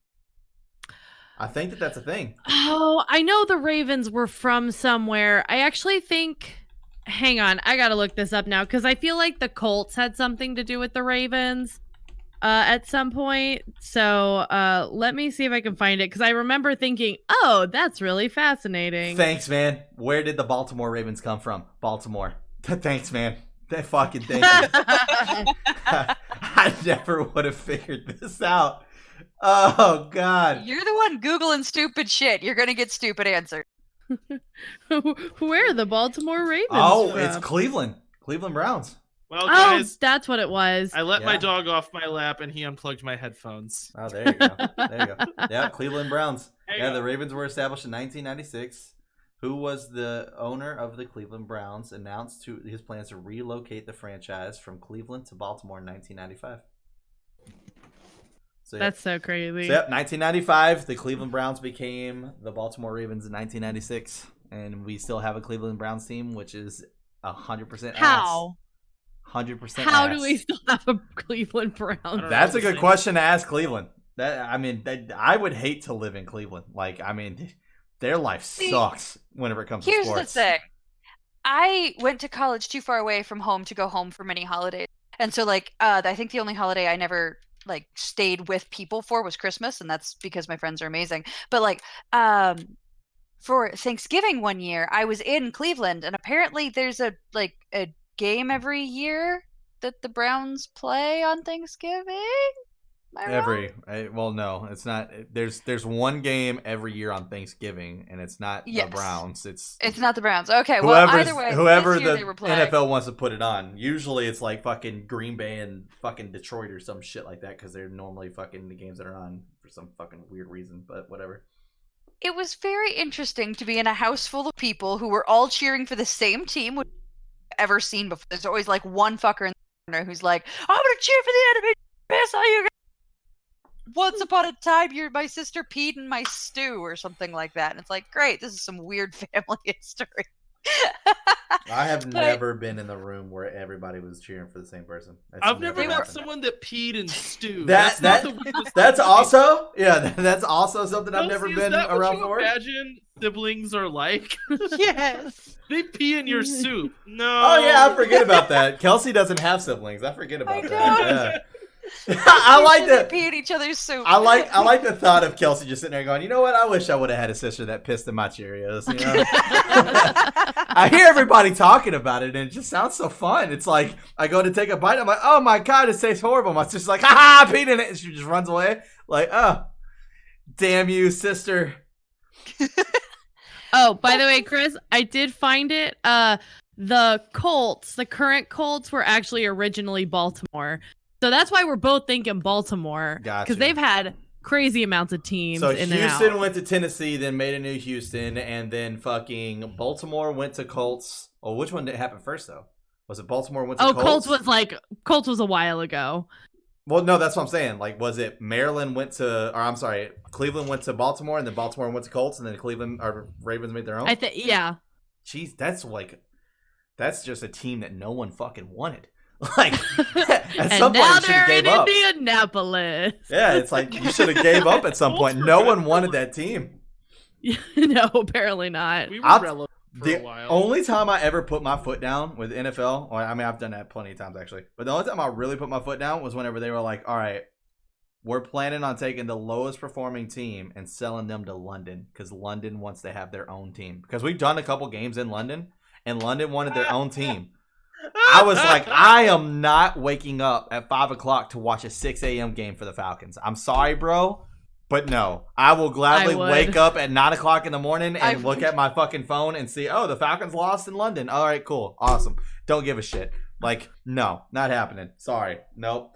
Speaker 1: I think that's a thing.
Speaker 4: Oh, I know the Ravens were from somewhere. I actually think... Hang on. I gotta look this up now because I feel like the Colts had something to do with the Ravens at some point. So let me see if I can find it because I remember thinking, oh, that's really fascinating.
Speaker 1: Thanks, man. Where did the Baltimore Ravens come from? Baltimore. Thanks, man. That fucking thank you. I never would have figured this out. Oh, God.
Speaker 2: You're the one Googling stupid shit. You're going to get stupid answers.
Speaker 4: Where are the Baltimore Ravens from?
Speaker 1: It's Cleveland. Cleveland Browns.
Speaker 3: Well, guys,
Speaker 4: that's what it was.
Speaker 3: I let my dog off my lap and he unplugged my headphones.
Speaker 1: Oh, there you go. There you go. Yeah, Cleveland Browns. The Ravens were established in 1996. Who was the owner of the Cleveland Browns announced his plans to relocate the franchise from Cleveland to Baltimore in 1995. So,
Speaker 4: that's so crazy.
Speaker 1: So, 1995, the Cleveland Browns became the Baltimore Ravens in 1996, and we still have a Cleveland Browns team, which is 100%
Speaker 4: How?
Speaker 1: 100%
Speaker 4: How do we still have a Cleveland Browns?
Speaker 1: That's a good question to ask Cleveland. I would hate to live in Cleveland. Their life sucks whenever it comes to sports.
Speaker 2: Here's the thing. I went to college too far away from home to go home for many holidays. And so like I think the only holiday I never like stayed with people for was Christmas, and that's because my friends are amazing. But like for Thanksgiving one year, I was in Cleveland, and apparently there's a game every year that the Browns play on Thanksgiving. Am I wrong?
Speaker 1: Well, no, it's not. There's one game every year on Thanksgiving, and it's not
Speaker 2: Yes.
Speaker 1: the Browns. It's
Speaker 2: not the Browns. Okay, well, either way,
Speaker 1: whoever
Speaker 2: this year
Speaker 1: the
Speaker 2: they were playing.
Speaker 1: NFL wants to put it on. Usually, it's like fucking Green Bay and fucking Detroit or some shit like that, because they're normally fucking the games that are on for some fucking weird reason. But whatever.
Speaker 2: It was very interesting to be in a house full of people who were all cheering for the same team, which I've ever seen before. There's always like one fucker in the corner who's like, "I'm gonna cheer for the enemy. Piss all you guys." Once upon a time, my sister peed in my stew or something like that, and it's like, great, this is some weird family history.
Speaker 1: I have never been in the room where everybody was cheering for the same person.
Speaker 3: I've never met
Speaker 1: happened.
Speaker 3: someone that peed in stew.
Speaker 1: That's also that's also something I've never been around for.
Speaker 3: Imagine siblings are like.
Speaker 2: Yes.
Speaker 3: They pee in your soup. No.
Speaker 1: Oh yeah, I forget about that. Kelsey doesn't have siblings. I forget about that. Yeah. I like that.
Speaker 2: Pee in each other's soup.
Speaker 1: I like the thought of Kelsey just sitting there going, you know what? I wish I would have had a sister that pissed in my Cheerios. You know? I hear everybody talking about it, and it just sounds so fun. It's like I go to take a bite, I'm like, oh my god, it tastes horrible. My sister's like, ha ha, I peed in it, and she just runs away. Like, oh, damn you, sister.
Speaker 4: Oh, by the way, Chris, I did find it. The current Colts were actually originally Baltimore. So that's why we're both thinking Baltimore.
Speaker 1: Gotcha.
Speaker 4: Because they've had crazy amounts of teams
Speaker 1: So
Speaker 4: in and out.
Speaker 1: Houston went to Tennessee, then made a new Houston, and then fucking Baltimore went to Colts. Oh, which one did happen first, though? Was it Baltimore went to Colts?
Speaker 4: Colts was a while ago.
Speaker 1: Well, no, that's what I'm saying. Like, was it Cleveland went to Baltimore, and then Baltimore went to Colts, and then Cleveland or Ravens made their own?
Speaker 4: Yeah.
Speaker 1: Jeez, that's just a team that no one fucking wanted. Like, at some point, you should have gave up.
Speaker 4: Indianapolis.
Speaker 1: Yeah, it's like you should have gave up at some point. No one wanted that team.
Speaker 4: No, apparently not.
Speaker 3: We were relevant for
Speaker 1: The
Speaker 3: a while.
Speaker 1: only time I ever put my foot down with NFL, or I mean, I've done that plenty of times actually, but the only time I really put my foot down was whenever they were like, all right, we're planning on taking the lowest performing team and selling them to London because London wants to have their own team. Because we've done a couple games in London, and London wanted their own team. I was like, I am not waking up at 5 o'clock to watch a 6 a.m. game for the Falcons. I'm sorry, bro. But no, I will gladly wake up at 9 o'clock in the morning and look at my fucking phone and see, oh, the Falcons lost in London. All right, cool. Awesome. Don't give a shit. Like, no, not happening. Sorry. Nope.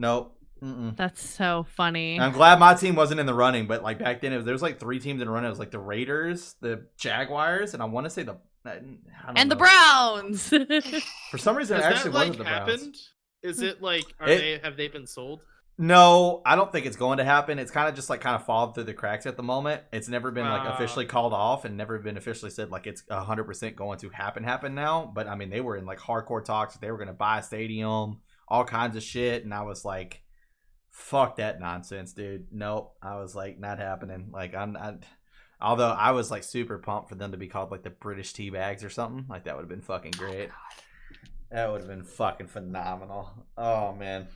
Speaker 1: Mm-mm.
Speaker 4: That's so funny.
Speaker 1: I'm glad my team wasn't in the running, but like back then, there was like 3 teams in the running. It was like the Raiders, the Jaguars, and I want to say the
Speaker 4: Browns.
Speaker 1: For some reason, it actually wasn't the Browns.
Speaker 3: Happened? Is it like have they been sold?
Speaker 1: No, I don't think it's going to happen. It's kind of just like kind of fallen through the cracks at the moment. It's never been like officially called off and never been officially said like it's 100% going to happen now. But I mean, they were in like hardcore talks. They were going to buy a stadium, all kinds of shit. And I was like, fuck that nonsense, dude. Nope. I was like, not happening. Like although I was like super pumped for them to be called like the British Teabags or something. Like that would have been fucking great. That would have been fucking phenomenal. Oh man.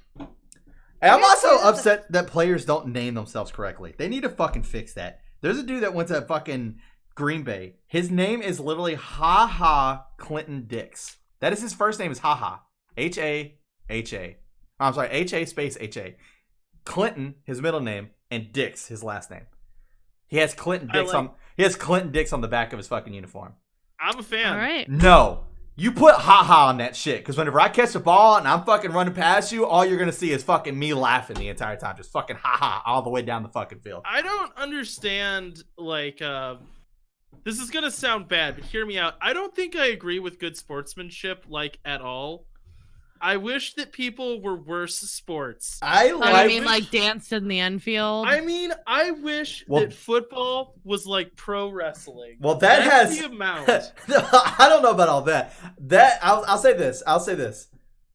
Speaker 1: And I'm also upset that players don't name themselves correctly. They need to fucking fix that. There's a dude that went to fucking Green Bay. His name is literally Ha Ha Clinton Dix. That is his first name is Ha Ha. H-A-H-A. I'm sorry, H-A space H-A. Clinton, his middle name, and Dix, his last name. He has Clinton Dix on the back of his fucking uniform.
Speaker 3: I'm a fan.
Speaker 4: All right.
Speaker 1: No. You put ha-ha on that shit, because whenever I catch the ball and I'm fucking running past you, all you're going to see is fucking me laughing the entire time. Just fucking ha-ha all the way down the fucking field.
Speaker 3: I don't understand, like, this is going to sound bad, but hear me out. I don't think I agree with good sportsmanship, like, at all. I wish that people were worse sports.
Speaker 4: I mean, like danced in the infield.
Speaker 3: I mean, I wish that football was like pro wrestling.
Speaker 1: Well, that's
Speaker 3: the amount.
Speaker 1: I don't know about all that. I'll say this.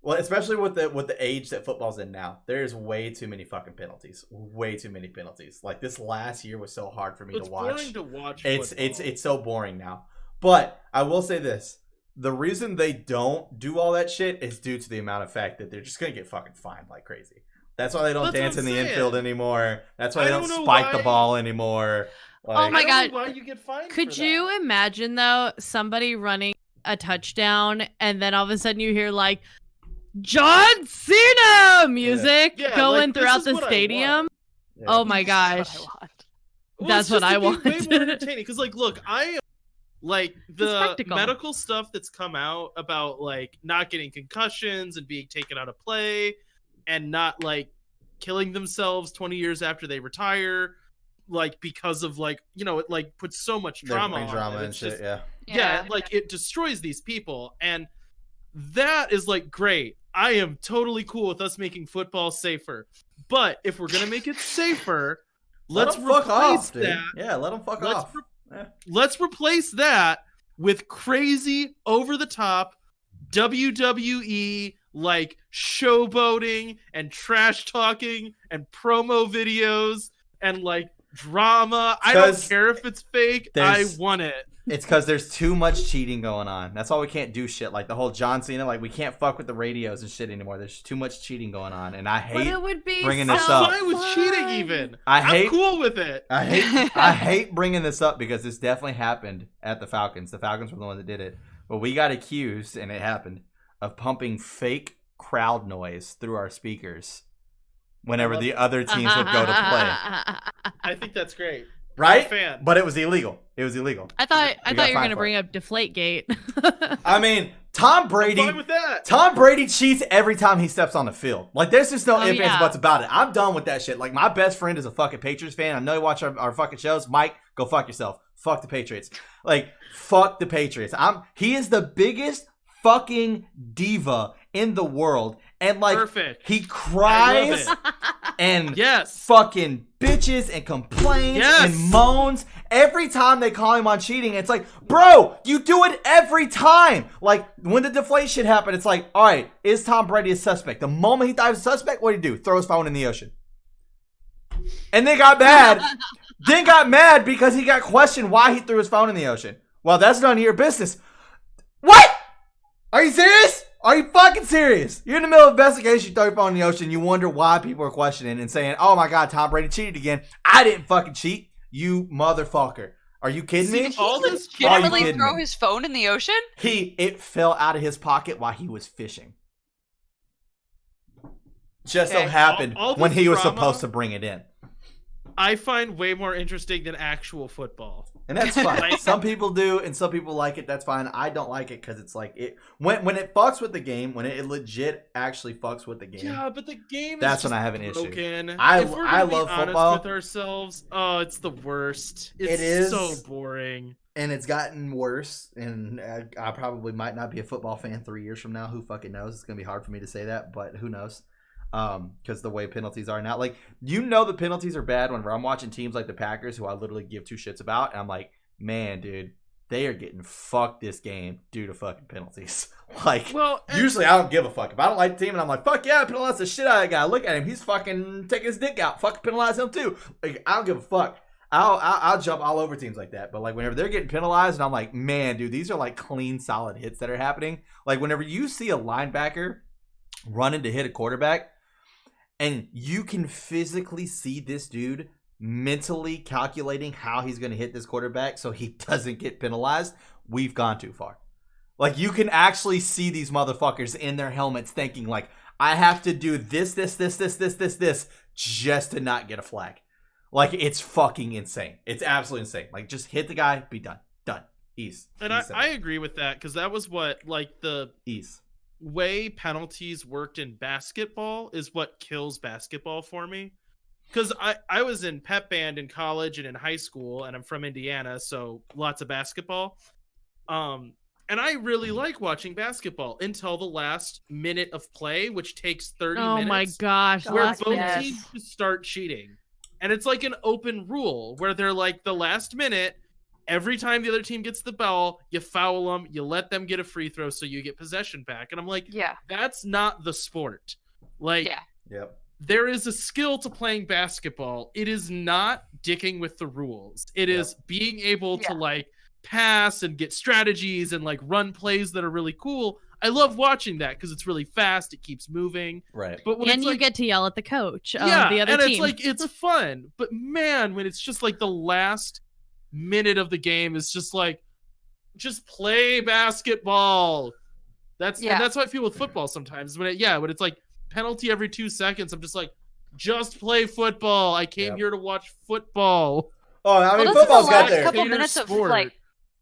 Speaker 1: Well, especially with the age that football's in now, there's way too many fucking penalties. Way too many penalties. Like this last year was so hard for me to watch.
Speaker 3: It's boring to watch.
Speaker 1: It's so boring now. But I will say this. the reason they don't do all that shit is due to the amount of fact that they're just gonna get fucking fined like crazy. That's why they don't
Speaker 3: That's
Speaker 1: dance
Speaker 3: what
Speaker 1: in
Speaker 3: I'm
Speaker 1: the
Speaker 3: saying.
Speaker 1: infield anymore. That's why they
Speaker 3: I
Speaker 1: don't
Speaker 3: don't know
Speaker 1: spike the
Speaker 3: why-
Speaker 1: ball anymore.
Speaker 4: Oh
Speaker 1: Like,
Speaker 4: my
Speaker 3: I don't
Speaker 4: God.
Speaker 3: know why you get fined
Speaker 4: Could
Speaker 3: for
Speaker 4: you
Speaker 3: that.
Speaker 4: imagine though somebody running a touchdown and then all of a sudden you hear like John Cena music
Speaker 3: Yeah,
Speaker 4: going
Speaker 3: like, this
Speaker 4: throughout
Speaker 3: is
Speaker 4: the
Speaker 3: what I
Speaker 4: stadium?
Speaker 3: want.
Speaker 1: yeah.
Speaker 4: Oh my
Speaker 2: That's
Speaker 4: gosh.
Speaker 2: what I want.
Speaker 3: Well,
Speaker 4: That's
Speaker 3: it's
Speaker 4: what
Speaker 3: just
Speaker 4: I
Speaker 3: to be
Speaker 4: want.
Speaker 3: Way more entertaining because, like, look, I like the
Speaker 4: spectacle.
Speaker 3: medical stuff that's come out about like not getting concussions and being taken out of play and not like killing themselves 20 years after they retire, like because of like it like puts so much
Speaker 1: They're
Speaker 3: drama
Speaker 1: putting
Speaker 3: on
Speaker 1: drama
Speaker 3: them.
Speaker 1: and
Speaker 3: It's
Speaker 1: shit.
Speaker 3: just
Speaker 1: Yeah.
Speaker 3: like it destroys these people, and that is like great. I am totally cool with us making football safer, but if we're gonna make it safer, let's
Speaker 1: Let them fuck
Speaker 3: replace
Speaker 1: off, dude.
Speaker 3: that.
Speaker 1: Yeah, let them fuck
Speaker 3: Let's
Speaker 1: off. Yeah.
Speaker 3: Let's replace that with crazy, over the top WWE like showboating and trash talking and promo videos and like drama. I don't
Speaker 1: 'Cause
Speaker 3: care if it's fake. I
Speaker 1: there's-
Speaker 3: want it.
Speaker 1: It's because there's too much cheating going on. That's why we can't do shit like the whole John Cena. Like we can't fuck with the radios and shit anymore. There's too much cheating going on, and I
Speaker 4: But
Speaker 1: hate.
Speaker 4: it would be
Speaker 1: bringing
Speaker 4: so
Speaker 1: this up.
Speaker 3: I'm fine with cheating
Speaker 4: fun.
Speaker 3: even.
Speaker 1: I
Speaker 3: I'm
Speaker 1: hate.
Speaker 3: cool with it.
Speaker 1: I hate bringing this up because this definitely happened at the Falcons. The Falcons were the one that did it, but we got accused, and it happened, of pumping fake crowd noise through our speakers whenever the other teams would go to play.
Speaker 3: I think that's great.
Speaker 1: Right?
Speaker 3: I'm a fan.
Speaker 1: But it was illegal. It was illegal.
Speaker 4: I thought
Speaker 1: We
Speaker 4: you
Speaker 1: got
Speaker 4: were
Speaker 1: fined
Speaker 4: gonna
Speaker 1: for
Speaker 4: bring
Speaker 1: it.
Speaker 4: up Deflategate.
Speaker 1: I mean, Tom
Speaker 3: I'm
Speaker 1: Brady.
Speaker 3: fine with that.
Speaker 1: Tom Brady cheats every time he steps on the field. Like, there's just no
Speaker 4: Oh,
Speaker 1: ifs, ands,
Speaker 4: yeah.
Speaker 1: buts about it. I'm done with that shit. Like, my best friend is a fucking Patriots fan. I know you watch our fucking shows. Mike, go fuck yourself. Fuck the Patriots. Like, fuck the Patriots. He is the biggest fucking diva in the world. And, like,
Speaker 3: Perfect.
Speaker 1: he
Speaker 3: I
Speaker 1: cries
Speaker 3: love
Speaker 1: and
Speaker 3: Yes.
Speaker 1: fucking bitches and complains
Speaker 3: Yes.
Speaker 1: and moans every time they call him on cheating. It's like, bro, you do it every time. Like, when the deflation happened, it's like, all right, is Tom Brady a suspect? The moment he thought he was a suspect, what did he do? Throw his phone in the ocean. And then got mad. Then got mad because he got questioned why he threw his phone in the ocean. Well, that's none of your business. What? Are you serious? Are you fucking serious? You're in the middle of investigation, you throw your phone in the ocean, you wonder why people are questioning and saying, oh my God, Tom Brady cheated again. I didn't fucking cheat, you motherfucker. Are you kidding me?
Speaker 3: See, all this
Speaker 1: Are you
Speaker 2: Legitimately
Speaker 1: kidding
Speaker 2: throw
Speaker 1: me?
Speaker 2: his phone in the ocean?
Speaker 1: It fell out of his pocket while he was fishing. Just so
Speaker 2: Okay.
Speaker 1: happened
Speaker 3: All
Speaker 1: when
Speaker 3: this
Speaker 1: he was
Speaker 3: drama-
Speaker 1: supposed to bring it in.
Speaker 3: I find way more interesting than actual football.
Speaker 1: And that's fine.
Speaker 3: Like-
Speaker 1: Some people do, and some people like it. That's fine. I don't like it because it's like it when it fucks with the game. When it legit actually fucks with the game.
Speaker 3: Yeah, but the game
Speaker 1: That's
Speaker 3: is just
Speaker 1: when I have an issue.
Speaker 3: broken.
Speaker 1: I
Speaker 3: If we're gonna be
Speaker 1: love
Speaker 3: honest
Speaker 1: football.
Speaker 3: with ourselves. Oh, it's the worst. It's
Speaker 1: It is.
Speaker 3: so boring.
Speaker 1: And it's gotten worse. And I probably might not be a football fan 3 years from now. Who fucking knows? It's gonna be hard for me to say that, but who knows? Because the way penalties are now, like the penalties are bad whenever I'm watching teams like the Packers, who I literally give two shits about, and I'm like, man, dude, they are getting fucked this game due to fucking penalties. Like,
Speaker 3: Well, and-
Speaker 1: usually I don't give a fuck. If I don't like the team and I'm like, fuck yeah, penalize the shit out of that guy. Look at him, he's fucking taking his dick out. Fucking penalize him too. Like, I don't give a fuck. I'll jump all over teams like that. But like whenever they're getting penalized, and I'm like, man, dude, these are like clean, solid hits that are happening. Like whenever you see a linebacker running to hit a quarterback, and you can physically see this dude mentally calculating how he's going to hit this quarterback so he doesn't get penalized, we've gone too far. Like, you can actually see these motherfuckers in their helmets thinking, like, I have to do this, just to not get a flag. Like, it's fucking insane. It's absolutely insane. Like, just hit the guy, be done. Done. Ease.
Speaker 3: And
Speaker 1: Ease
Speaker 3: I agree with that because that was what like the
Speaker 1: Ease.
Speaker 3: way penalties worked in basketball is what kills basketball for me. Because I was in pep band in college and in high school, and I'm from Indiana, so lots of basketball. And I really like watching basketball until the last minute of play, which takes 30
Speaker 4: Oh
Speaker 3: minutes.
Speaker 4: my gosh.
Speaker 3: Where
Speaker 2: Last
Speaker 3: both
Speaker 2: minute.
Speaker 3: teams just start cheating. And it's like an open rule where they're like the last minute, every time the other team gets the ball, you foul them, you let them get a free throw so you get possession back. And I'm like,
Speaker 2: Yeah.
Speaker 3: that's not the sport. Like,
Speaker 2: Yeah.
Speaker 1: Yep.
Speaker 3: there is a skill to playing basketball. It is not dicking with the rules. It is being able to
Speaker 2: Yeah.
Speaker 3: like pass and get strategies and like run plays that are really cool. I love watching that because it's really fast. It keeps moving.
Speaker 1: Right.
Speaker 3: But when
Speaker 4: And
Speaker 3: it's
Speaker 4: you
Speaker 3: like,
Speaker 4: get to yell at the coach of
Speaker 3: yeah,
Speaker 4: the other
Speaker 3: and
Speaker 4: team.
Speaker 3: it's like it's fun. But man, when it's just like the last minute of the game is just like, just play basketball. And that's how I feel with football sometimes. When it's like penalty every 2 seconds, I'm just like, just play football. I came here to watch football.
Speaker 1: Oh, I mean,
Speaker 2: well,
Speaker 1: football's got
Speaker 2: the
Speaker 1: there.
Speaker 2: last couple minutes of like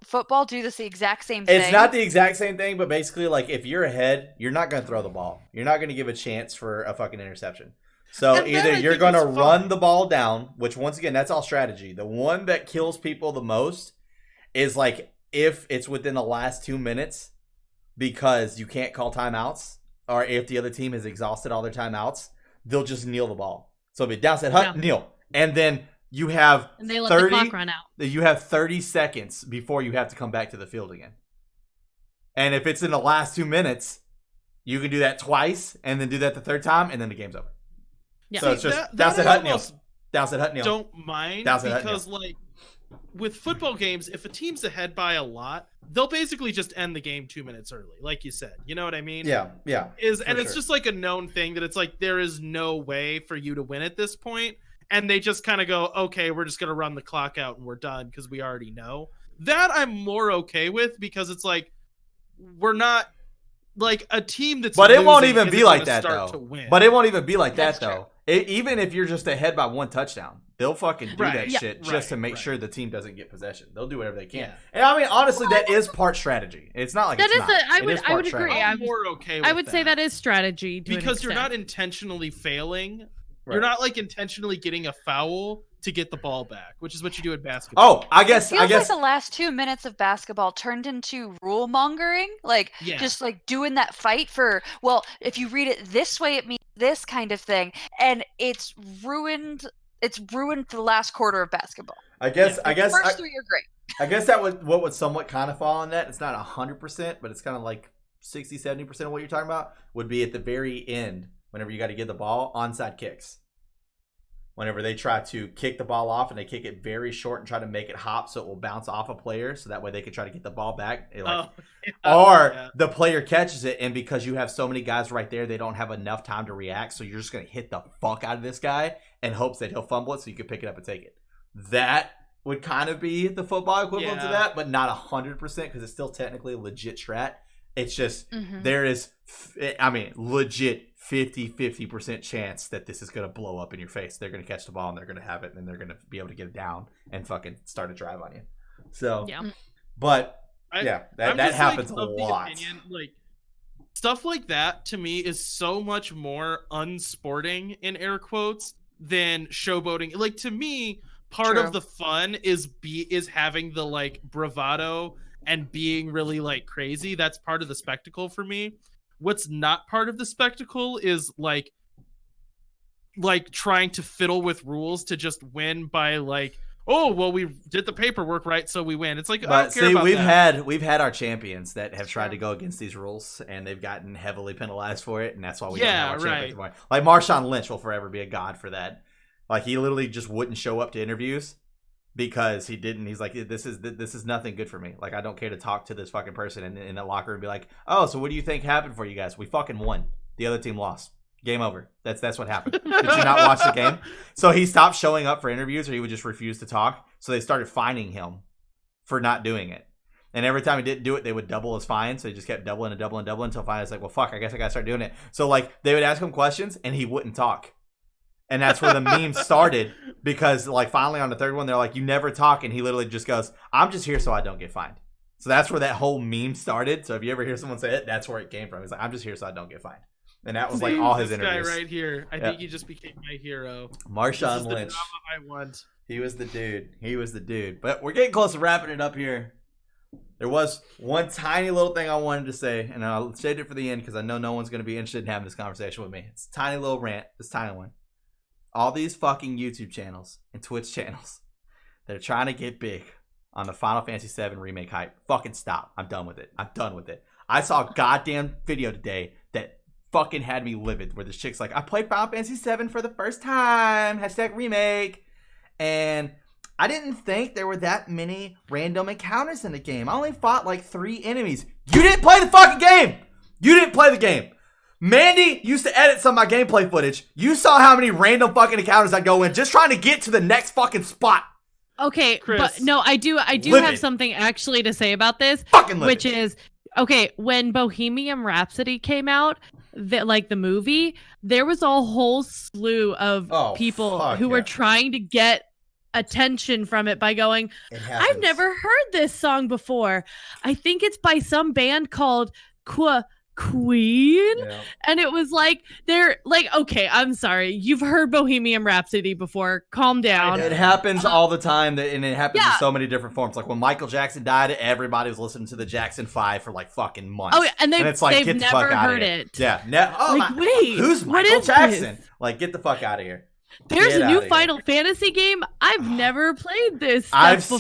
Speaker 2: football do this the exact same thing.
Speaker 1: It's not the exact same thing, but basically, like, if you're ahead, you're not going to throw the ball. You're not going to give a chance for a fucking interception. So
Speaker 3: And
Speaker 1: either
Speaker 3: then
Speaker 1: you're going to run the ball down, which once again, that's all strategy. The one that kills people the most is like if it's within the last 2 minutes because you can't call timeouts, or if the other team has exhausted all their timeouts, they'll just kneel the ball. So if it down set hut, kneel. And then you have
Speaker 4: and they let
Speaker 1: 30,
Speaker 4: the clock run out.
Speaker 1: You have 30 seconds before you have to come back to the field again. And if it's in the last 2 minutes, you can do that twice and then do that the third time, and then the game's over.
Speaker 4: Yeah.
Speaker 1: So it's just
Speaker 3: that
Speaker 1: down set
Speaker 3: I
Speaker 1: hut, kneel.
Speaker 3: almost
Speaker 1: Down set hut, kneel.
Speaker 3: don't mind
Speaker 1: Down set hut,
Speaker 3: because like with football games, if a team's ahead by a lot, they'll basically just end the game 2 minutes early, like you said. You know what I mean?
Speaker 1: Yeah.
Speaker 3: It's just like a known thing that it's like there is no way for you to win at this point, and they just kind of go, okay, we're just gonna run the clock out and we're done because we already know. That I'm more okay with because it's like we're not like a team that's.
Speaker 1: But it won't
Speaker 3: losing
Speaker 1: even be
Speaker 3: isn't
Speaker 1: like
Speaker 3: gonna
Speaker 1: that
Speaker 3: start
Speaker 1: though.
Speaker 3: to win.
Speaker 1: But it won't even be like
Speaker 2: That's
Speaker 1: that though. Even if you're just ahead by one touchdown, they'll fucking do that shit just to make sure the team doesn't get possession. They'll do whatever they can.
Speaker 3: Yeah.
Speaker 1: And I mean, honestly, that is part strategy. It's not like
Speaker 4: That
Speaker 1: it's
Speaker 4: is
Speaker 1: not.
Speaker 4: I
Speaker 1: It
Speaker 4: would
Speaker 1: is part
Speaker 4: agree.
Speaker 1: strategy.
Speaker 3: I'm more okay with
Speaker 4: I would say that is strategy to an
Speaker 3: because you're not
Speaker 4: extent.
Speaker 3: intentionally failing.
Speaker 1: Right.
Speaker 3: You're not like intentionally getting a foul to get the ball back, which is what you do in basketball.
Speaker 1: Oh, I guess.
Speaker 2: Feels like the last 2 minutes of basketball turned into rule mongering, like just like doing that fight for. Well, if you read it this way, it means this kind of thing, and it's ruined. It's ruined the last quarter of basketball.
Speaker 1: I guess.
Speaker 2: The first three are great.
Speaker 1: I guess that what would somewhat kind of fall on that. It's not 100%, but it's kind of like 60-70% of what you're talking about would be at the very end whenever you got to get the ball, onside kicks. Whenever they try to kick the ball off and they kick it very short and try to make it hop so it will bounce off a player so that way they can try to get the ball back. The player catches it, and because you have so many guys right there, they don't have enough time to react, so you're just going to hit the fuck out of this guy in hopes that he'll fumble it so you can pick it up and take it. That would kind of be the football equivalent to that, but not 100% because it's still technically a legit strat. It's just there is, I mean, legit 50% chance that this is going to blow up in your face. They're going to catch the ball and they're going to have it and they're going to be able to get it down and fucking start a drive on you. So, but that happens a lot.
Speaker 3: Like stuff like that to me is so much more unsporting in air quotes than showboating. Like to me, part of the fun is having the like bravado and being really like crazy. That's part of the spectacle for me. What's not part of the spectacle is like trying to fiddle with rules to just win by like, oh well, we did the paperwork right, so we win. It's like, I don't care about that.
Speaker 1: We've had our champions that have tried to go against these rules and they've gotten heavily penalized for it, and that's why we don't have our champions anymore. Like Marshawn Lynch will forever be a god for that. Like he literally just wouldn't show up to interviews because he didn't. He's like, this is nothing good for me. Like I don't care to talk to this fucking person in the locker room and be like, oh, so what do you think happened for you guys? We fucking won. The other team lost. Game over. That's what happened. Did you not watch the game? So he stopped showing up for interviews, or he would just refuse to talk. So they started fining him for not doing it. And every time he didn't do it, they would double his fine. So he just kept doubling until finally it's like, well, fuck, I guess I gotta start doing it. So like they would ask him questions and he wouldn't talk. And that's where the meme started, because like finally on the third one, they're like, you never talk. And he literally just goes, I'm just here so I don't get fined. So that's where that whole meme started. So if you ever hear someone say it, that's where it came from. He's like, I'm just here so I don't get fined. And that was like all his interviews.
Speaker 3: This guy right here, I think he just became my hero.
Speaker 1: Marshawn Lynch.
Speaker 3: The drama I want.
Speaker 1: He was the dude. But we're getting close to wrapping it up here. There was one tiny little thing I wanted to say, and I'll save it for the end because I know no one's going to be interested in having this conversation with me. It's a tiny little rant. This tiny one. All these fucking YouTube channels and Twitch channels that are trying to get big on the Final Fantasy VII Remake hype, fucking stop. I'm done with it. I saw a goddamn video today that fucking had me livid, where this chick's like, I played Final Fantasy VII for the first time, #remake, and I didn't think there were that many random encounters in the game. I only fought like 3 enemies. You didn't play the fucking game. You didn't play the game. Mandy used to edit some of my gameplay footage. You saw how many random fucking encounters I go in just trying to get to the next fucking spot.
Speaker 4: Okay,
Speaker 3: Chris.
Speaker 4: but no, I do
Speaker 1: Livid.
Speaker 4: have something actually to say about this,
Speaker 1: Fucking livid.
Speaker 4: which is, okay, when Bohemian Rhapsody came out, like the movie, there was a whole slew of people who were trying to get attention from it by going, I've never heard this song before. I think it's by some band called Queen.
Speaker 1: Yeah.
Speaker 4: And it was like, they're like, okay, I'm sorry, you've heard Bohemian Rhapsody before, calm down.
Speaker 1: It happens all the time, and it happens in so many different forms. Like when Michael Jackson died, everybody was listening to the Jackson 5 for like fucking months.
Speaker 4: Oh, yeah, and
Speaker 1: it's like,
Speaker 4: they've
Speaker 1: get the
Speaker 4: never
Speaker 1: fuck out
Speaker 4: heard
Speaker 1: of here.
Speaker 4: it.
Speaker 1: Yeah.
Speaker 4: Wait,
Speaker 1: who's
Speaker 4: what
Speaker 1: Michael
Speaker 4: is
Speaker 1: Jackson?
Speaker 4: this?
Speaker 1: Like, get the fuck out of here.
Speaker 4: There's
Speaker 1: Get
Speaker 4: a new
Speaker 1: outta here.
Speaker 4: Final Fantasy game. I've never played this stuff
Speaker 1: I've
Speaker 4: before.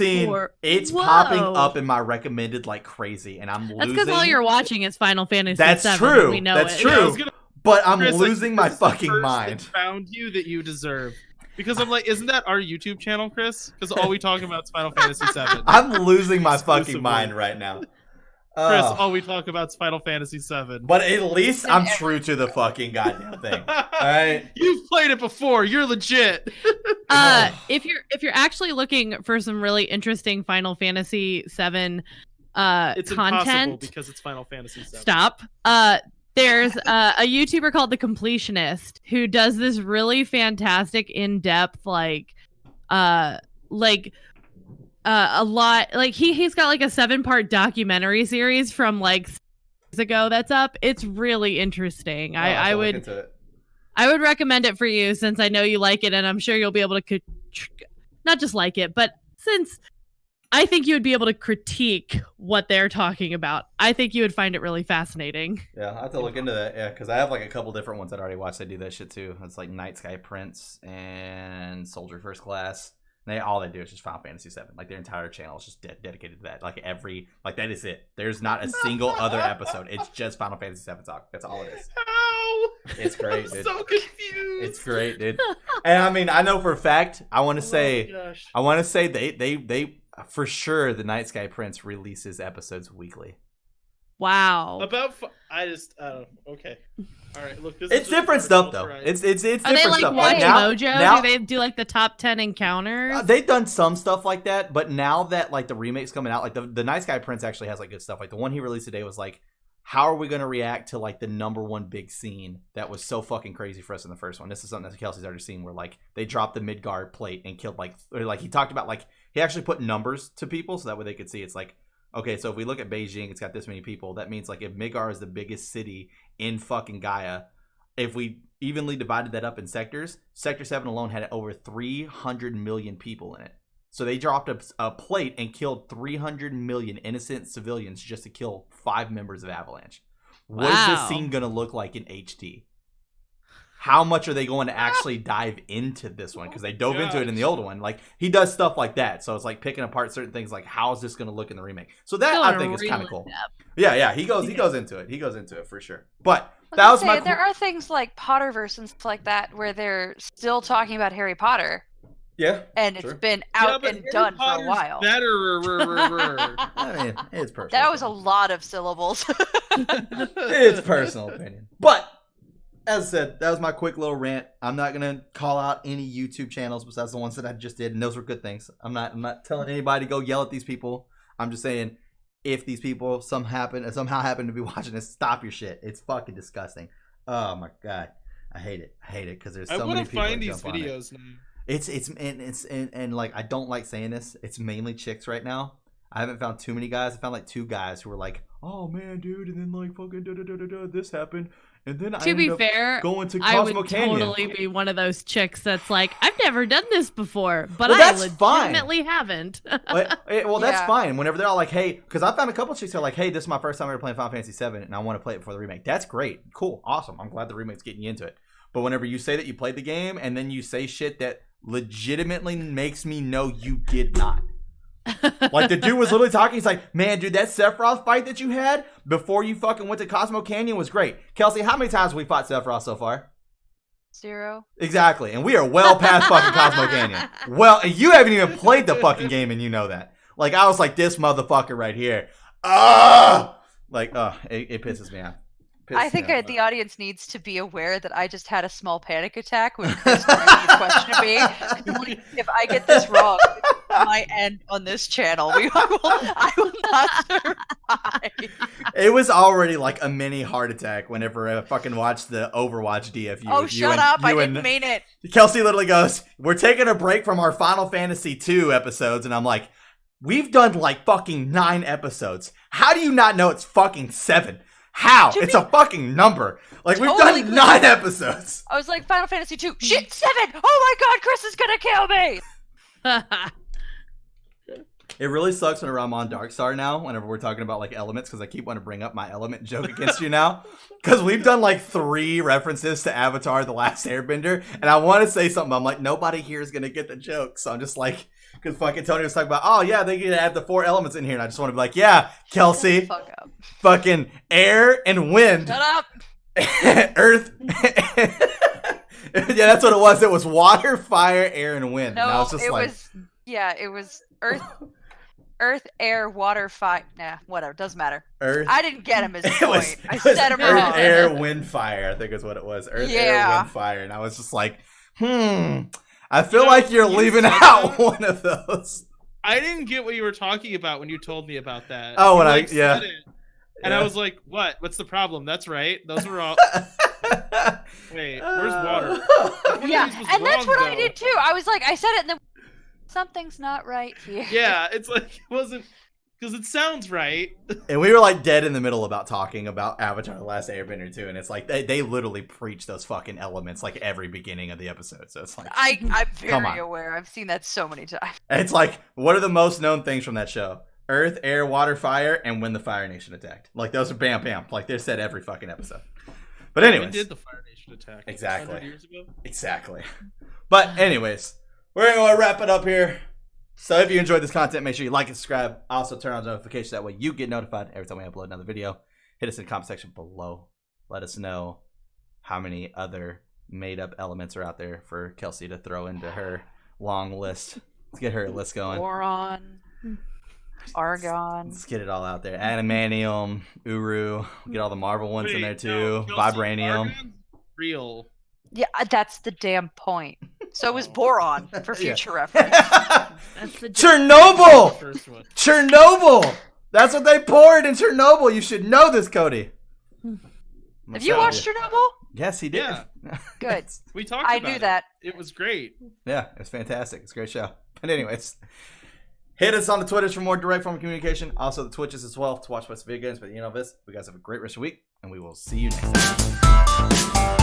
Speaker 1: seen it's
Speaker 4: Whoa.
Speaker 1: popping up in my recommended like crazy, and I'm
Speaker 4: That's
Speaker 1: losing.
Speaker 4: because all you're watching is Final Fantasy
Speaker 1: That's
Speaker 4: 7.
Speaker 1: true.
Speaker 4: We know
Speaker 1: That's
Speaker 4: it.
Speaker 1: true.
Speaker 3: Yeah, I was gonna-
Speaker 1: But I'm
Speaker 3: Chris,
Speaker 1: losing my
Speaker 3: this is the
Speaker 1: fucking
Speaker 3: first
Speaker 1: mind.
Speaker 3: that found you that you deserve. Because I'm like, isn't that our YouTube channel, Chris? Because all we talk about is Final Fantasy 7.
Speaker 1: I'm losing my fucking
Speaker 3: Exclusively.
Speaker 1: mind right now.
Speaker 3: Chris, all we talk about is Final Fantasy 7.
Speaker 1: But at least I'm true to the fucking goddamn thing. All right.
Speaker 3: You've played it before. You're legit.
Speaker 4: If you're actually looking for some really interesting Final Fantasy 7
Speaker 3: It's impossible
Speaker 4: content,
Speaker 3: because it's Final Fantasy 7.
Speaker 4: stop. There's a YouTuber called The Completionist who does this really fantastic in-depth a lot, like he's got like a 7-part documentary series from like 6 years ago that's up. It's really interesting. I would recommend it for you since I know you like it, and I'm sure you'll be able to not just like it, but since I think you would be able to critique what they're talking about. I think you would find it really fascinating.
Speaker 1: Yeah, I have to look into that. Yeah, because I have like a couple different ones that I already watched. They do that shit too. It's like Night Sky Prince and Soldier First Class. And all they do is just Final Fantasy 7. Like their entire channel is just dedicated to that. Like that is it. There's not a single other episode. It's just Final Fantasy 7 talk. That's all it is.
Speaker 3: How?
Speaker 1: It's great,
Speaker 3: I'm
Speaker 1: dude.
Speaker 3: so confused.
Speaker 1: It's great, dude. And I mean, I know for a fact. I want to say they for sure the Night Sky Prince releases episodes weekly.
Speaker 4: Wow.
Speaker 3: Okay. All right. Look, this
Speaker 1: It's
Speaker 3: is
Speaker 1: different stuff though.
Speaker 3: right.
Speaker 1: It's
Speaker 4: Are
Speaker 1: different
Speaker 4: they like
Speaker 1: stuff.
Speaker 4: Watch
Speaker 1: Now,
Speaker 4: Mojo? Do they do like the top 10 encounters?
Speaker 1: they've done some stuff like that, but now that like the remake's coming out, like the Night Sky Prince actually has like good stuff. Like the one he released today was like, how are we going to react to like the #1 big scene that was so fucking crazy for us in the first one? This is something that Kelsey's already seen where like they dropped the Midgard plate and killed like he talked about like he actually put numbers to people so that way they could see. It's like, okay, so if we look at Beijing, it's got this many people. That means like if Midgard is the biggest city in fucking Gaia, if we evenly divided that up in sectors, Sector 7 alone had over 300 million people in it. So they dropped a plate and killed 300 million innocent civilians just to kill 5 members of Avalanche. What is this scene going to look like in HD? How much are they going to actually dive into this one? Because they dove into it in the old one. Like, he does stuff like that. So it's like picking apart certain things like, how is this going to look in the remake? So that I think is kind of cool. Yeah, he goes into it. He goes into it for sure. But that was my...
Speaker 2: There are things like Potterverse and stuff like that where they're still talking about Harry Potter.
Speaker 1: Yeah.
Speaker 2: And it's been out and done for a while.
Speaker 3: Better.
Speaker 1: I mean, it's personal.
Speaker 2: That was a lot of syllables.
Speaker 1: It's personal opinion. But as I said, that was my quick little rant. I'm not gonna call out any YouTube channels besides the ones that I just did, and those were good things. I'm not telling anybody to go yell at these people. I'm just saying, if these people somehow happen to be watching this, stop your shit. It's fucking disgusting. Oh my god, I hate it because there's so many people. I want to find these videos now. It's like, I don't like saying this. It's mainly chicks right now. I haven't found too many guys. I found like 2 guys who were like, "Oh man, dude," and then like fucking this happened. And then
Speaker 4: to be fair,
Speaker 1: going to Cosmo
Speaker 4: I would
Speaker 1: Canyon.
Speaker 4: totally be one of those chicks that's like, I've never done this before, but
Speaker 1: well,
Speaker 4: I
Speaker 1: that's
Speaker 4: legitimately haven't.
Speaker 1: Well, that's fine. Whenever they're all like, hey, because I found a couple chicks who are like, hey, this is my first time ever playing Final Fantasy 7, and I want to play it before the remake. That's great. Cool. Awesome. I'm glad the remake's getting you into it. But whenever you say that you played the game, and then you say shit that legitimately makes me know you did not. Like, the dude was literally talking. He's like, man, dude, that Sephiroth fight that you had before you fucking went to Cosmo Canyon was great. Kelsey, how many times have we fought Sephiroth so far?
Speaker 2: Zero.
Speaker 1: Exactly, and we are well past fucking Cosmo Canyon. Well, and you haven't even played the fucking game, and you know that. Like, I was like, this motherfucker right here. It pisses me off.
Speaker 2: I think the audience needs to be aware that I just had a small panic attack when Chris directed the question to me. Like, if I get this wrong, it might end on this channel. I will not survive.
Speaker 1: It was already like a mini heart attack whenever I fucking watched the Overwatch DFU.
Speaker 2: Oh, shut up. I didn't mean it.
Speaker 1: Kelsey literally goes, we're taking a break from our Final Fantasy II episodes. And I'm like, we've done like fucking 9 episodes. How do you not know it's fucking 7? How? It's a fucking number. Like, we've done 9 episodes.
Speaker 2: I was like, Final Fantasy 2. Shit, 7. Oh my god, Chris is gonna kill me.
Speaker 1: It really sucks whenever I'm on Darkstar now, whenever we're talking about like elements, because I keep wanting to bring up my element joke against you now. Because we've done like 3 references to Avatar The Last Airbender, and I want to say something, but I'm like, nobody here is going to get the joke. So I'm just like, because fucking Tony was talking about, oh yeah, they can add the 4 elements in here, and I just want to be like, yeah, Kelsey,
Speaker 2: Fuck up.
Speaker 1: fucking air and wind.
Speaker 2: Shut up.
Speaker 1: Earth. Yeah, that's what it was. It was water, fire, air, and wind.
Speaker 2: No,
Speaker 1: and I was just
Speaker 2: it was earth, air, water, fire. Nah, whatever. Doesn't matter.
Speaker 1: Earth.
Speaker 2: I didn't get him his
Speaker 1: It
Speaker 2: point.
Speaker 1: was,
Speaker 2: I
Speaker 1: it was
Speaker 2: said him
Speaker 1: Earth,
Speaker 2: wrong.
Speaker 1: air, wind, fire. I think is what it was. Earth, air, wind, fire. And I was just like, I feel like you're leaving out one of those.
Speaker 3: I didn't get what you were talking about when you told me about that.
Speaker 1: Oh, when
Speaker 3: said it, and I was like, what? What's the problem? That's right. Those were all. Wait, where's water?
Speaker 2: Yeah, and that's what I did too. I was like, I said it, and then something's not right here.
Speaker 3: Yeah, it's like it wasn't because it sounds right.
Speaker 1: And we were like dead in the middle about talking about Avatar: The Last Airbender too, and it's like they literally preach those fucking elements like every beginning of the episode. So it's like
Speaker 2: I'm very aware. I've seen that so many times.
Speaker 1: It's like, what are the most known things from that show? Earth, air, water, fire, and when the Fire Nation attacked. Like those are bam bam. Like they're said every fucking episode. But anyways,
Speaker 3: when did the Fire Nation attack?
Speaker 1: Exactly.
Speaker 3: 100 years ago?
Speaker 1: Exactly. But anyways, we're going to wrap it up here. So if you enjoyed this content, make sure you like and subscribe. Also turn on notifications. That way you get notified every time we upload another video. Hit us in the comment section below. Let us know how many other made up elements are out there for Kelsey to throw into her long list. Let's get her list going.
Speaker 2: Boron. Argon.
Speaker 1: Let's get it all out there. Adamantium, Uru. Get all the Marvel ones in there too.
Speaker 3: No, Kelsey,
Speaker 1: Vibranium.
Speaker 3: Argon's real.
Speaker 2: Yeah, that's the damn point. So is boron for future reference.
Speaker 4: That's the
Speaker 1: Chernobyl!
Speaker 3: First one.
Speaker 1: Chernobyl! That's what they poured in Chernobyl. You should know this, Cody.
Speaker 2: Have you watched Chernobyl?
Speaker 1: Yes, he did.
Speaker 3: Yeah.
Speaker 2: Good.
Speaker 3: We talked
Speaker 2: I
Speaker 3: about
Speaker 2: knew
Speaker 3: it.
Speaker 2: that.
Speaker 3: It was great.
Speaker 1: Yeah, it's fantastic. It's a great show. But anyways, hit us on the Twitters for more direct form of communication. Also the Twitches as well to watch what's video games. But you know this. You guys have a great rest of the week, and we will see you next time.